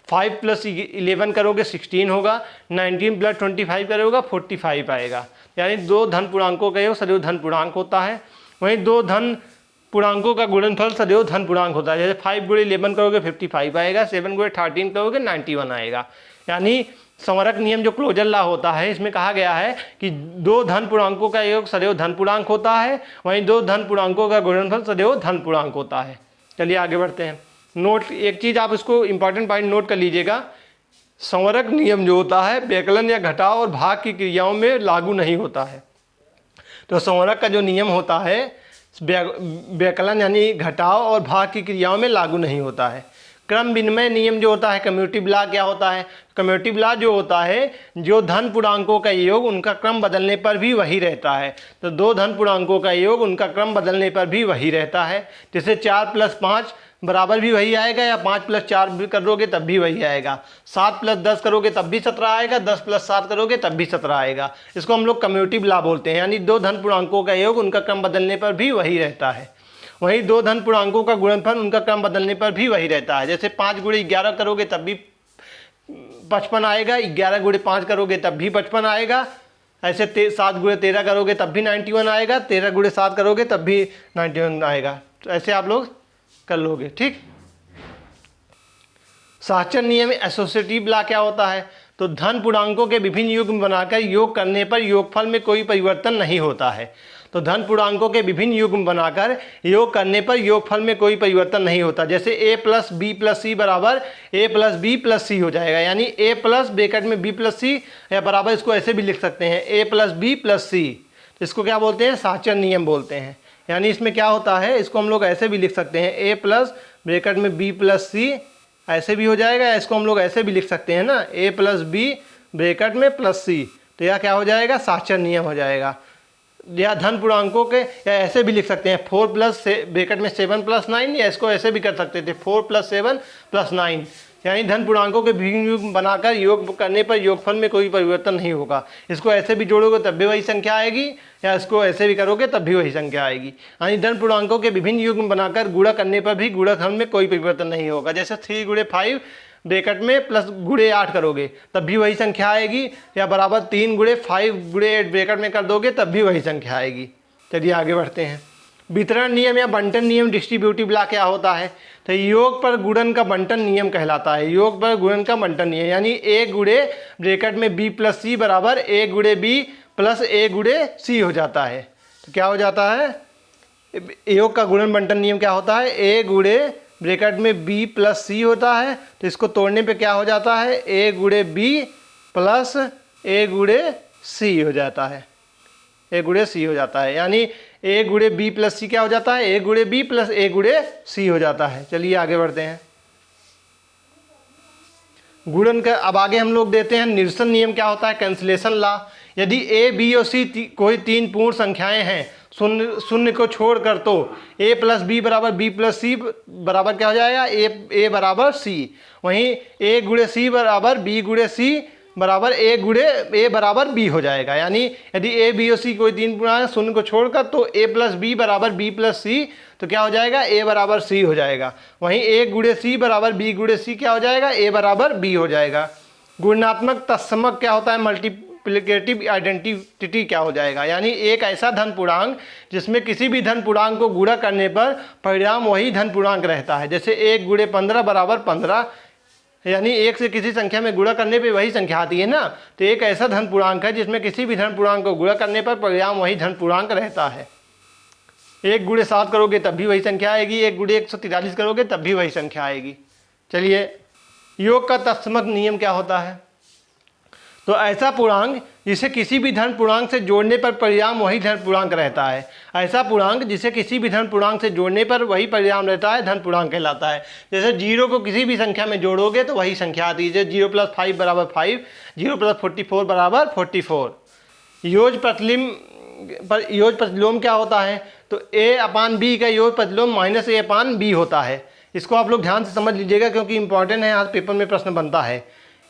5 + 11 करोगे 16 होगा, 19 + 25 करोगे 45 आएगा। यानी 2 धन पूर्णांकों का योग सदैव धन पूर्णांक होता है। वहीं 2 धन पूर्णांकों का गुणनफल सदैव धन पूर्णांक होता है। जैसे 5 × 11 करोगे 55 आएगा, 7 × 13 करोगे 91 आएगा। यानी संवरक नियम जो क्लोजर लॉ होता है, इसमें कहा गया है कि 2 धन पूर्णांकों का योग सदैव धन पूर्णांक होता है, वहीं 2 धन पूर्णांकों का गुणनफल सदैव धन पूर्णांक होता है। चलिए आगे बढ़ते हैं। नोट, एक चीज़ आप इसको इंपॉर्टेंट पॉइंट नोट कर लीजिएगा, संवरक नियम जो होता है व्यकलन या घटाव और भाग की क्रियाओं में लागू नहीं होता है। तो संवरक का जो नियम होता है व्यकलन यानी घटाव और भाग की क्रियाओं में लागू नहीं होता है। क्रम विनिमय नियम जो होता है, कम्यूटिव लॉ क्या होता है। कम्यूटिव लॉ जो होता है, जो धन पूर्णांकों का योग उनका क्रम बदलने पर भी वही रहता है। तो 2 धन पूर्णांकों का योग उनका क्रम बदलने पर भी वही रहता है। जैसे 4 + 5 बराबर भी वही आएगा, या 5 + 4 भी करोगे तब भी वही आएगा, 7 + 10 करोगे तब भी 17 आएगा, 10 + 7 करोगे तब भी 17 आएगा। इसको हम लोग कम्यूटिव लॉ बोलते हैं। यानी 2 धन पूर्णांकों का योग उनका क्रम बदलने पर भी वही रहता है। वहीं 2 धन पूर्णांकों का गुणनफल उनका क्रम बदलने पर भी वही रहता है। जैसे 5 × 11 करोगे तब भी 55 आएगा, 11 × 5 करोगे तब भी 55 आएगा, ऐसे 7 × 13 करोगे तब भी 91 आएगा, 13 × 7 करोगे तब भी 91 आएगा। तो ऐसे आप लोग कर लोगे, ठीक। साहचर्य नियम एसोसिएटिव लॉ क्या होता है। तो धन पूर्णांकों के विभिन्न युग्म बनाकर योग करने पर योगफल में कोई परिवर्तन नहीं होता है। तो धन पूर्णांकों के विभिन्न युग्म बनाकर योग करने पर योगफल में कोई परिवर्तन नहीं होता। जैसे a प्लस बी प्लस सी बराबर a प्लस बी प्लस सी हो जाएगा, यानी a प्लस ब्रैकेट में b प्लस सी या बराबर, इसको ऐसे भी लिख सकते हैं a प्लस बी प्लस सी। तो इसको क्या बोलते हैं? साचर नियम बोलते हैं। यानी इसमें क्या होता है, इसको हम लोग ऐसे भी लिख सकते हैं a प्लस ब्रैकेट में b प्लस सी, ऐसे भी हो जाएगा, या इसको हम लोग ऐसे भी लिख सकते हैं ना, a प्लस बी ब्रैकेट में प्लस सी। तो यह क्या हो जाएगा? साचर नियम हो जाएगा। या धन पूर्णांकों के, या ऐसे भी लिख सकते हैं 4 प्लस ब्रैकेट में 7 प्लस 9, या इसको ऐसे भी कर सकते थे 4 प्लस 7 प्लस 9। यानी धन पूर्णांकों के विभिन्न युग्म बनाकर योग करने पर योगफल में कोई परिवर्तन नहीं होगा। इसको ऐसे भी जोड़ोगे तब भी वही संख्या आएगी, या इसको ऐसे भी करोगे तब भी वही संख्या आएगी। यानी धन पूर्णांकों के विभिन्न युग्म बनाकर गुणा करने पर भी गुणनफल में कोई परिवर्तन नहीं होगा। जैसे 3 गुणे 5 ब्रैकेट में प्लस गुणे 8 करोगे तब भी वही संख्या आएगी, या बराबर 3 गुणे 5 गुणे 8 ब्रैकेट में कर दोगे तब भी वही संख्या आएगी। चलिए आगे बढ़ते हैं। वितरण नियम या बंटन नियम, डिस्ट्रीब्यूटिव लॉ क्या होता है? तो योग पर गुणन का बंटन नियम कहलाता है। योग पर गुणन का बंटन नियम, यानी a गुणे ब्रैकेट में b प्लस सी बराबर a गुणे b प्लस a गुणे c हो जाता है। तो क्या हो जाता है? योग का गुणन बंटन नियम क्या होता है? a गुणे ब्रैकेट में b प्लस सी होता है, तो इसको तोड़ने पे क्या हो जाता है? a गुणे b प्लस a गुणे c हो जाता है, a गुणे c हो जाता है। यानी a गुणे b प्लस सी क्या हो जाता है? a गुणे b प्लस a गुणे c हो जाता है। चलिए आगे बढ़ते हैं। गुणन का अब आगे हम लोग देते हैं निरसन नियम क्या होता है? Cancellation law. यदि a b और c कोई 3 पूर्ण संख्याएं हैं, शून्य को छोड़कर, तो a प्लस बी बराबर b प्लस सी बराबर क्या हो जाएगा? a बराबर c। वहीं a गुणे c बराबर b गुणे c बराबर a गुणे a बराबर b हो जाएगा। यानी यदि a b और c कोई 3 पूर्णांक शून्य को छोड़कर, तो a प्लस बी बराबर b प्लस सी, तो क्या हो जाएगा? a बराबर c हो जाएगा। वहीं a गुणे c बराबर b गुणे c क्या हो जाएगा? a बराबर b हो जाएगा। गुणात्मक तत्समक क्या होता है? मल्टीप्लिकेटिव आइडेंटिटी क्या हो जाएगा? यानी एक ऐसा धन पूर्णांक जिसमें किसी भी धन पूर्णांक को गुणा करने पर परिणाम वही धन पूर्णांक रहता है। जैसे 1 गुणे 15 बराबर 15, यानी एक से किसी संख्या में गुणा करने पे वही संख्या आती है ना। तो एक ऐसा धन पूर्णांक है जिसमें किसी भी धन पूर्णांक को गुणा करने पर परिणाम वही धन पूर्णांक रहता है। 1 गुणे 7 करोगे तब भी वही संख्या आएगी, 1 गुणे 143 करोगे तब भी वही संख्या आएगी। चलिए, योग का तत्समक नियम क्या होता है? तो ऐसा पूर्णांक जिसे किसी भी धन पूर्णांक से जोड़ने पर परिणाम वही धन पूर्णांक रहता है। ऐसा पूर्णांक जिसे किसी भी धन पूर्णांक से जोड़ने पर वही परिणाम रहता है, धन पूर्णांक कहलाता है। जैसे 0 को किसी भी संख्या में जोड़ोगे तो वही संख्या आती है। जैसे 0 प्लस 5 बराबर 5, 0 प्लस 44 बराबर 44। योग प्रतिलोम क्या होता है? तो a अपान बी का योग प्रतिलोम माइनस a अपान बी होता है। इसको आप लोग ध्यान से समझ लीजिएगा क्योंकि इंपॉर्टेंट है, आज पेपर में प्रश्न बनता है।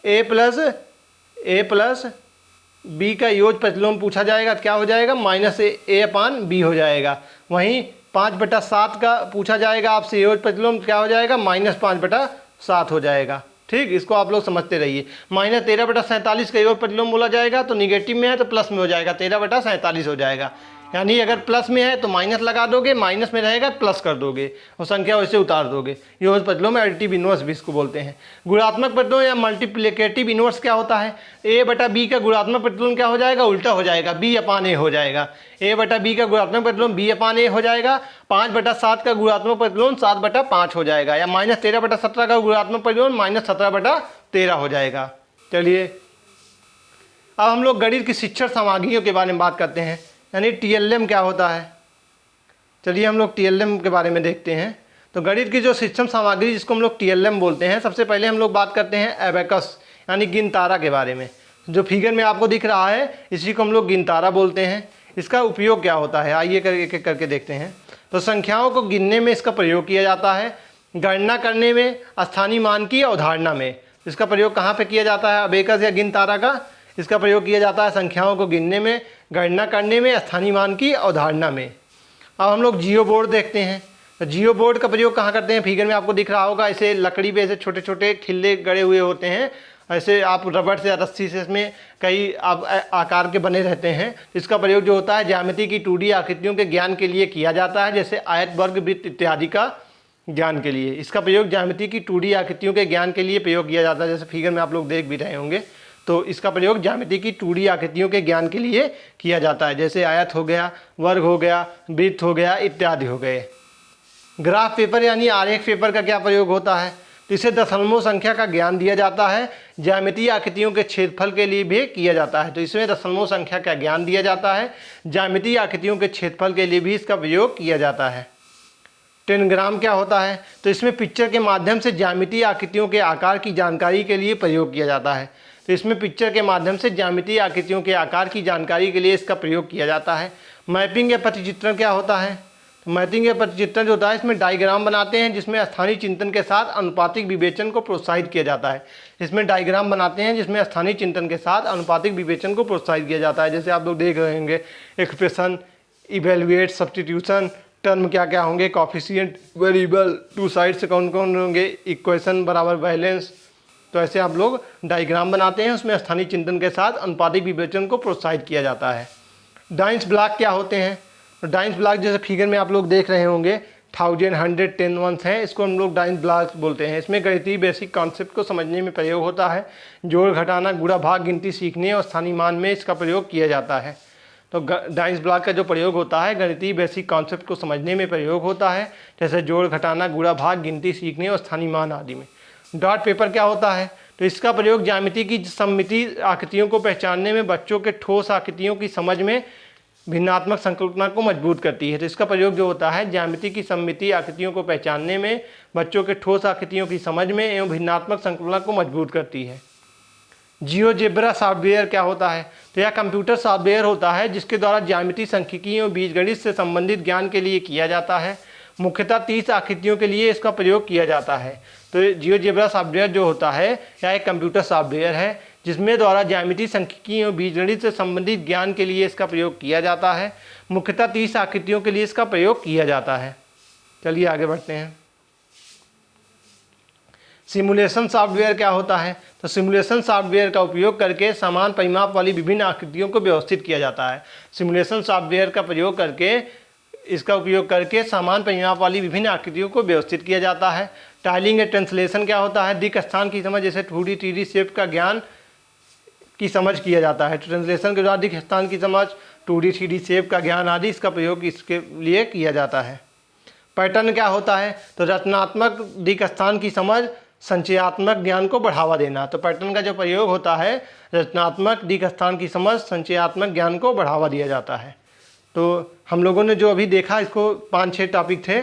a प्लस b का योग प्रतिलोम पूछा जाएगा तो क्या हो जाएगा? माइनस a अपान बी हो जाएगा। वहीं 5/7 का पूछा जाएगा आपसे योग प्रतिलोम, क्या हो जाएगा? माइनस 5/7 हो जाएगा। ठीक, इसको आप लोग समझते रहिए। माइनस 13/47 का योग प्रतिलोम बोला जाएगा तो निगेटिव में है तो प्लस में हो जाएगा, 13/47 हो जाएगा। यानी अगर प्लस में है तो माइनस लगा दोगे, माइनस में रहेगा प्लस कर दोगे और संख्या वैसे उतार दोगे। योग प्रतिलोम एडिटिव इनवर्स भी इसको बोलते हैं। गुणात्मक प्रतिलोम या मल्टीप्लिकेटिव इनवर्स क्या होता है? a बटा b का गुणात्मक प्रतिलोम क्या हो जाएगा? उल्टा हो जाएगा, b अपान a हो जाएगा। a बटा b का गुणात्मक प्रतिलोम b अपान a हो जाएगा। 5/7 का गुणात्मक प्रतिलोम 7/5 हो जाएगा, या माइनस 13/17 का गुणात्मक प्रतिलोम माइनस 17/13 हो जाएगा। चलिए, अब हम लोग गणित की शिक्षण सामग्रियों के बारे में बात करते हैं, यानी TLM क्या होता है। चलिए हम लोग TLM के बारे में देखते हैं। तो गणित की जो शिक्षण सामग्री जिसको हम लोग TLM बोलते हैं, सबसे पहले हम लोग बात करते हैं एबेकस यानी गिनतारा के बारे में। जो फिगर में आपको दिख रहा है इसी को हम लोग गिनतारा बोलते हैं। इसका उपयोग क्या होता है आइए एक एक करके देखते हैं। तो संख्याओं को गिनने में इसका प्रयोग किया जाता है, गणना करने में, स्थानीय मान की अवधारणा में। इसका प्रयोग कहाँ पर किया जाता है एबेकस या गिनतारा का? इसका प्रयोग किया जाता है संख्याओं को गिनने में, गणना करने में, स्थानीय मान की अवधारणा में। अब हम लोग जियो बोर्ड देखते हैं। तो जियो बोर्ड का प्रयोग कहाँ करते हैं? फिगर में आपको दिख रहा होगा, ऐसे लकड़ी पे ऐसे छोटे छोटे खिल्ले गड़े हुए होते हैं, ऐसे आप रबड़ से या रस्सी से इसमें कई आकार के बने रहते हैं। इसका प्रयोग जो होता है ज्यामिति की 2D आकृतियों के ज्ञान के लिए किया जाता है, जैसे आयत, वर्ग, वृत्त इत्यादि का ज्ञान के लिए। इसका प्रयोग ज्यामिति की 2D आकृतियों के ज्ञान के लिए प्रयोग किया जाता है, जैसे फिगर में आप लोग देख भी रहे होंगे। तो इसका प्रयोग ज्यामिति की 2D आकृतियों के ज्ञान के लिए किया जाता है, जैसे आयत हो गया, वर्ग हो गया, वृत्त हो गया इत्यादि हो गए। ग्राफ पेपर यानी आरेख पेपर का क्या प्रयोग होता है? तो इसे दशमलव संख्या का ज्ञान दिया जाता है। ज्यामितीय आकृतियों के क्षेत्रफल के लिए भी किया जाता है, तो इसमें दशमलव संख्या का ज्ञान दिया जाता है। ज्यामितीय आकृतियों के क्षेत्रफल के लिए भी इसका प्रयोग किया जाता है। टेनग्राम क्या होता है? तो इसमें पिक्चर के माध्यम से ज्यामितीय आकृतियों के आकार की जानकारी के लिए प्रयोग किया जाता है। तो इसमें पिक्चर के माध्यम से ज्यामितीय आकृतियों के आकार की जानकारी के लिए इसका प्रयोग किया जाता है। मैपिंग या प्रतिचित्रण क्या होता है? तो मैपिंग या प्रतिचित्रण जो होता है, इसमें डायग्राम बनाते हैं जिसमें स्थानीय चिंतन के साथ अनुपातिक विवेचन को प्रोत्साहित किया जाता है। इसमें डायग्राम बनाते हैं जिसमें स्थानीय चिंतन के साथ अनुपातिक विवेचन को प्रोत्साहित किया जाता है। जैसे आप लोग देख रहे होंगे, एक्सप्रेशन, इवेल्युएट, सब्स्टिट्यूशन, टर्म क्या क्या होंगे, कॉफिशिएंट, वेरिएबल, टू साइड से कौन कौन होंगे, इक्वेशन बराबर बैलेंस। तो ऐसे आप लोग डायग्राम बनाते हैं, उसमें स्थानीय चिंतन के साथ अनुपातिक विवेचन को प्रोत्साहित किया जाता है। डाइंस ब्लॉक क्या होते हैं? तो डाइंस ब्लॉक जैसे फिगर में आप लोग देख रहे होंगे 1000, 100, 10 वंस हैं, इसको हम लोग डाइंस ब्लॉक बोलते हैं। इसमें गणितीय बेसिक कॉन्सेप्ट को समझने में प्रयोग होता है। जोड़ घटाना, गुणा भाग, गिनती सीखने और स्थानीय मान में इसका प्रयोग किया जाता है। तो डाइंस ब्लॉक का जो प्रयोग होता है गणितीय बेसिक कॉन्सेप्ट को समझने में प्रयोग होता है, जैसे जोड़ घटाना, गुणा भाग, गिनती सीखने और स्थानीय मान आदि में। डॉट पेपर क्या होता है? तो इसका प्रयोग ज्यामिति की सममिति आकृतियों को पहचानने में, बच्चों के ठोस आकृतियों की समझ में भिन्नात्मक संकल्पना को मजबूत करती है। तो इसका प्रयोग जो होता है ज्यामिति की सममिति आकृतियों को पहचानने में, बच्चों के ठोस आकृतियों की समझ में एवं भिन्नात्मक संकल्पना को मजबूत करती है। जियोजेब्रा सॉफ्टवेयर क्या होता है? तो यह कंप्यूटर सॉफ्टवेयर होता है जिसके द्वारा ज्यामिति, सांख्यिकी एवं बीजगणित से संबंधित ज्ञान के लिए किया जाता है। मुख्यतः 30 आकृतियों के लिए इसका प्रयोग किया जाता है। तो जियोजेब्रा सॉफ्टवेयर जो होता है यह एक कंप्यूटर सॉफ्टवेयर है जिसमें द्वारा ज्यामिति, सांख्यिकी एवं बीजगणित से संबंधित ज्ञान के लिए इसका प्रयोग किया जाता है। मुख्यतः 30 आकृतियों के लिए इसका प्रयोग किया जाता है। चलिए आगे बढ़ते हैं। सिमुलेशन सॉफ्टवेयर क्या होता है? तो सिमुलेशन सॉफ्टवेयर का उपयोग करके समान परिमाप वाली विभिन्न आकृतियों को व्यवस्थित किया जाता है। सिमुलेशन सॉफ्टवेयर का प्रयोग करके, इसका उपयोग करके समान परिमाप वाली विभिन्न आकृतियों को व्यवस्थित किया जाता है। टाइलिंग या ट्रांसलेशन क्या होता है? दिक् स्थान की समझ, जैसे 2D 3D शेप का ज्ञान की समझ किया जाता है। ट्रांसलेशन के द्वारा दिक् स्थान की समझ, 2D 3D शेप का ज्ञान आदि इसका प्रयोग इसके लिए किया जाता है। पैटर्न क्या होता है? तो रचनात्मक दिक् स्थान की समझ, संचयात्मक ज्ञान को बढ़ावा देना। तो पैटर्न का जो प्रयोग होता है रचनात्मक दिक् स्थान की समझ, संचयात्मक ज्ञान को बढ़ावा दिया जाता है। तो हम लोगों ने जो अभी देखा, इसको 5-6 टॉपिक थे,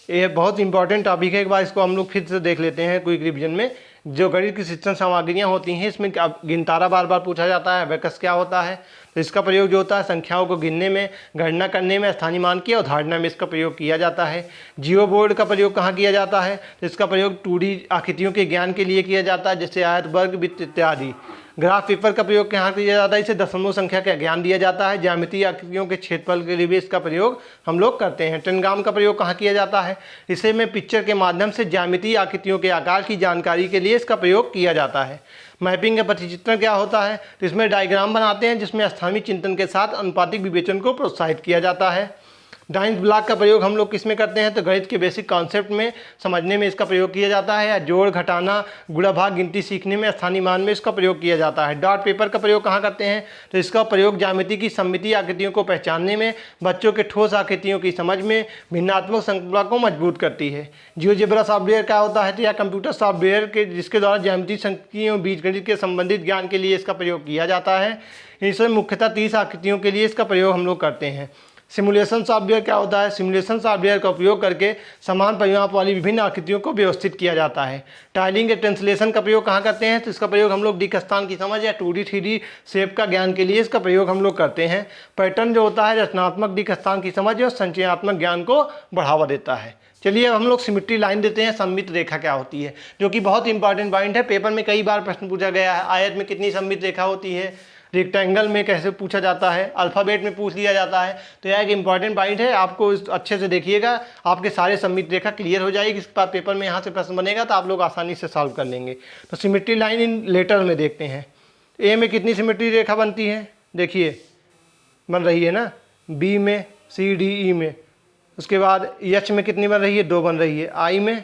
ये बहुत इंपॉर्टेंट टॉपिक है। एक बार इसको हम लोग फिर से देख लेते हैं क्विक रिवीजन में। जो गणित की शिक्षण सामग्रियाँ होती हैं, इसमें गिनतारा बार बार पूछा जाता है। अबेकस क्या होता है? तो इसका प्रयोग जो होता है संख्याओं को गिनने में, गणना करने में, स्थानीय मान की अवधारणा में इसका प्रयोग किया जाता है। जियो बोर्ड का प्रयोग कहाँ किया जाता है? तो इसका प्रयोग 2D आकृतियों के ज्ञान के लिए किया जाता है, जैसे आयत, वर्ग, वृत्त इत्यादि। ग्राफ पेपर का प्रयोग कहाँ किया जाता है? इसे दशमलव संख्या का ज्ञान दिया जाता है। ज्यामितीय आकृतियों के क्षेत्रफल के लिए भी इसका प्रयोग हम लोग करते हैं। टेनग्राम का प्रयोग कहाँ किया जाता है? इसे में पिक्चर के माध्यम से ज्यामितीय आकृतियों के आकार की जानकारी के लिए इसका प्रयोग किया जाता है। मैपिंग या प्रतिचित्रण क्या होता है? तो इसमें डायग्राम बनाते हैं जिसमें स्थानीय चिंतन के साथ अनुपातिक विवेचन को प्रोत्साहित किया जाता है। डाइंस ब्लॉक का प्रयोग हम लोग किस में करते हैं? तो गणित के बेसिक कॉन्सेप्ट में समझने में इसका प्रयोग किया जाता है। या जोड़ घटाना, गुणा भाग, गिनती सीखने में, स्थानीय मान में इसका प्रयोग किया जाता है। डॉट पेपर का प्रयोग कहाँ करते हैं? तो इसका प्रयोग ज्यामिति की सममिति आकृतियों को पहचानने में, बच्चों के ठोस आकृतियों की समझ में भिन्नात्मक संकल्पना को मजबूत करती है। जियोजेब्रा सॉफ्टवेयर क्या होता है? तो यह कंप्यूटर सॉफ्टवेयर के जिसके द्वारा ज्यामिति, सांख्यिकी एवं बीजगणित के संबंधित ज्ञान के लिए इसका प्रयोग किया जाता है। इसमें मुख्यतः 30 आकृतियों के लिए इसका प्रयोग हम लोग करते हैं। सिमुलेशन सॉफ्टवेयर क्या होता है? सिमुलेशन सॉफ्टवेयर का उपयोग करके समान परिमाप वाली विभिन्न आकृतियों को व्यवस्थित किया जाता है। टाइलिंग या ट्रांसलेशन का प्रयोग कहाँ करते हैं? तो इसका प्रयोग हम लोग दिक् स्थान की समझ या 2D 3D शेप का ज्ञान के लिए इसका प्रयोग हम लोग करते हैं। पैटर्न जो होता है रचनात्मक दिक् स्थान की समझ और संचयात्मक ज्ञान को बढ़ावा देता है। चलिए अब हम लोग सिमिट्री लाइन देते हैं। सममित रेखा क्या होती है, जो कि बहुत इंपॉर्टेंट पॉइंट है। पेपर में कई बार प्रश्न पूछा गया है। आयत में कितनी सममित रेखा होती है, रेक्टेंगल में कैसे पूछा जाता है, अल्फ़ाबेट में पूछ लिया जाता है। तो यह एक इंपॉर्टेंट पॉइंट है, आपको अच्छे से देखिएगा, आपके सारे सममित रेखा क्लियर हो जाएगी। इसके बाद पेपर में यहाँ से प्रश्न बनेगा तो आप लोग आसानी से सॉल्व कर लेंगे। तो सिमिट्री लाइन इन लेटर में देखते हैं। ए में कितनी सिमिट्री रेखा बनती है? देखिए बन रही है ना, बी में, सी डी ई में। उसके बाद एच में कितनी बन रही है? 2 बन रही है। आई में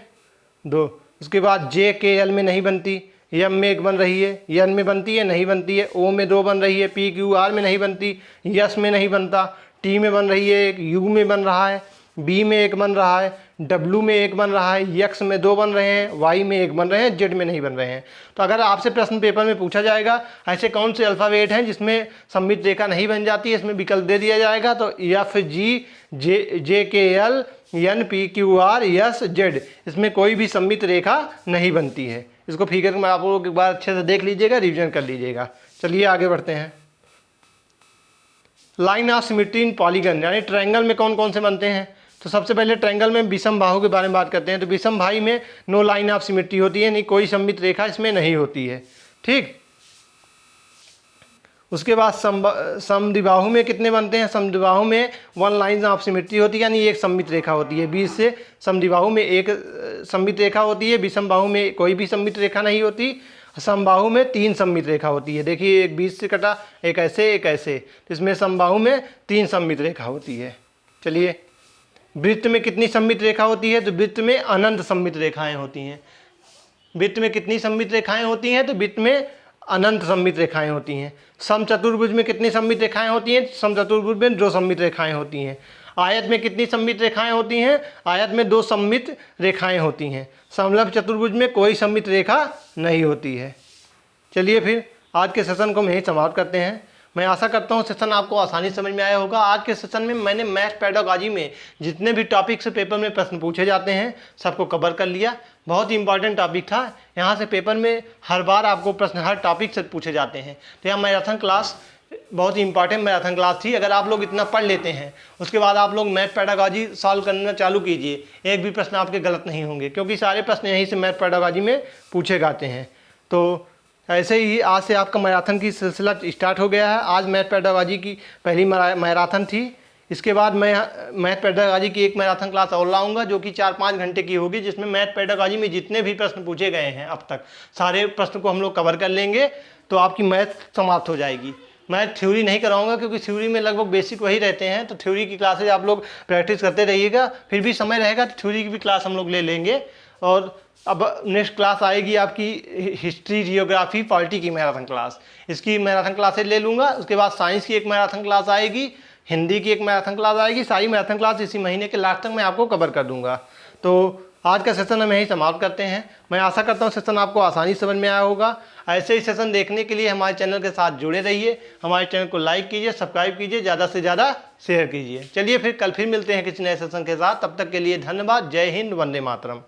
2। उसके बाद जे के एल में नहीं बनती, एम में 1 बन रही है, एन में बनती है नहीं बनती है, ओ में 2 बन रही है, पी क्यू आर में नहीं बनती, यस में नहीं बनता, टी में बन रही है 1, यू में बन रहा है, बी में 1 बन रहा है, डब्ल्यू में 1 बन रहा है, एक्स में 2 बन रहे हैं, वाई में 1 बन रहे हैं, जेड में नहीं बन रहे हैं। तो अगर आपसे प्रश्न पेपर में पूछा जाएगा ऐसे कौन से अल्फ़ाबेट हैं जिसमें सममित रेखा नहीं बन जाती है, इसमें विकल्प दे दिया जाएगा। तो F G J K L N P Q R S Z, इसमें कोई भी सममित रेखा नहीं बनती है। इसको फिगर में आप लोग एक बार अच्छे से देख लीजिएगा, रिविजन कर लीजिएगा। चलिए आगे बढ़ते हैं। Line of symmetry in polygon, यानी ट्रायंगल में कौन कौन से बनते हैं। तो सबसे पहले ट्रायंगल में विषम बाहु के बारे में बात करते हैं। तो विषम भाई में नो लाइन ऑफ सिमेट्री होती है, यानी कोई सममित रेखा इसमें नहीं होती है, ठीक। उसके बाद समद्विबाहु में कितने बनते हैं। समद्विबाहु में 1 लाइन ऑफ सिमेट्री होती है, यानी एक सममित रेखा होती है। बीच से समद्विबाहु में एक सममित रेखा होती है, विषम बाहु में कोई भी सममित रेखा नहीं होती। समबाहु में 3 सममित रेखा होती है। देखिए एक बीच से कटा, एक ऐसे एक ऐसे, तो इसमें समबाहु में 3 सममित रेखा होती है। चलिए वृत्त में कितनी सममित रेखा होती है। तो वृत्त में अनंत सममित रेखाएं होती हैं। वृत्त में कितनी सममित रेखाएं होती हैं। तो वृत्त में अनंत सममित रेखाएं होती हैं। समचतुर्भुज में कितनी सममित रेखाएं होती हैं। समचतुर्भुज में 2 सममित रेखाएं होती हैं। आयत में कितनी सममित रेखाएं होती हैं। आयत में 2 सममित रेखाएं होती हैं। समलंब चतुर्भुज में कोई सममित रेखा नहीं होती है। चलिए फिर आज के सेशन को हम यहीं समाप्त करते हैं। मैं आशा करता हूँ सेशन आपको आसानी समझ में आया होगा। आज के सेशन में मैंने मैथ पेडागॉजी में जितने भी टॉपिक से पेपर में प्रश्न पूछे जाते हैं सबको कवर कर लिया। बहुत ही इंपॉर्टेंट टॉपिक था। यहाँ से पेपर में हर बार आपको प्रश्न हर टॉपिक से पूछे जाते हैं। तो यह मैराथन क्लास बहुत ही इंपॉर्टेंट मैराथन क्लास थी। अगर आप लोग इतना पढ़ लेते हैं उसके बाद आप लोग मैथ पेडागॉजी सॉल्व करना चालू कीजिए, एक भी प्रश्न आपके गलत नहीं होंगे, क्योंकि सारे प्रश्न यहीं से मैथ पेडागॉजी में पूछे जाते हैं। तो ऐसे ही आज से आपका मैराथन की सिलसिला स्टार्ट हो गया है। आज मैथ पेडागॉजी की पहली मैराथन थी। इसके बाद मैं मैथ पेडागॉजी की एक मैराथन क्लास और लाऊंगा जो कि 4-5 घंटे की होगी, जिसमें मैथ पेडागॉजी में जितने भी प्रश्न पूछे गए हैं अब तक सारे प्रश्न को हम लोग कवर कर लेंगे। तो आपकी मैथ समाप्त हो जाएगी। मैं थ्योरी नहीं कराऊंगा क्योंकि थ्योरी में लगभग बेसिक वही रहते हैं। तो थ्योरी की क्लासेज आप लोग प्रैक्टिस करते रहिएगा। फिर भी समय रहेगा तो थ्योरी की भी क्लास हम लोग ले लेंगे। और अब नेक्स्ट क्लास आएगी आपकी हिस्ट्री, जियोग्राफी, पॉलिटी की मैराथन क्लास। इसकी मैराथन क्लासेज ले लूँगा। उसके बाद साइंस की एक मैराथन क्लास आएगी, हिंदी की एक मैराथन क्लास आएगी। सारी मैराथन क्लास इसी महीने के लास्ट तक मैं आपको कवर कर दूँगा। तो आज का सेशन हम यहीं समाप्त करते हैं। मैं आशा करता हूँ सेशन आपको आसानी से समझ में आया होगा। ऐसे ही सेशन देखने के लिए हमारे चैनल के साथ जुड़े रहिए। हमारे चैनल को लाइक कीजिए, सब्सक्राइब कीजिए, ज़्यादा से ज़्यादा शेयर कीजिए। चलिए फिर कल फिर मिलते हैं किसी नए सेशन के साथ। तब तक के लिए धन्यवाद। जय हिंद, वंदे मातरम।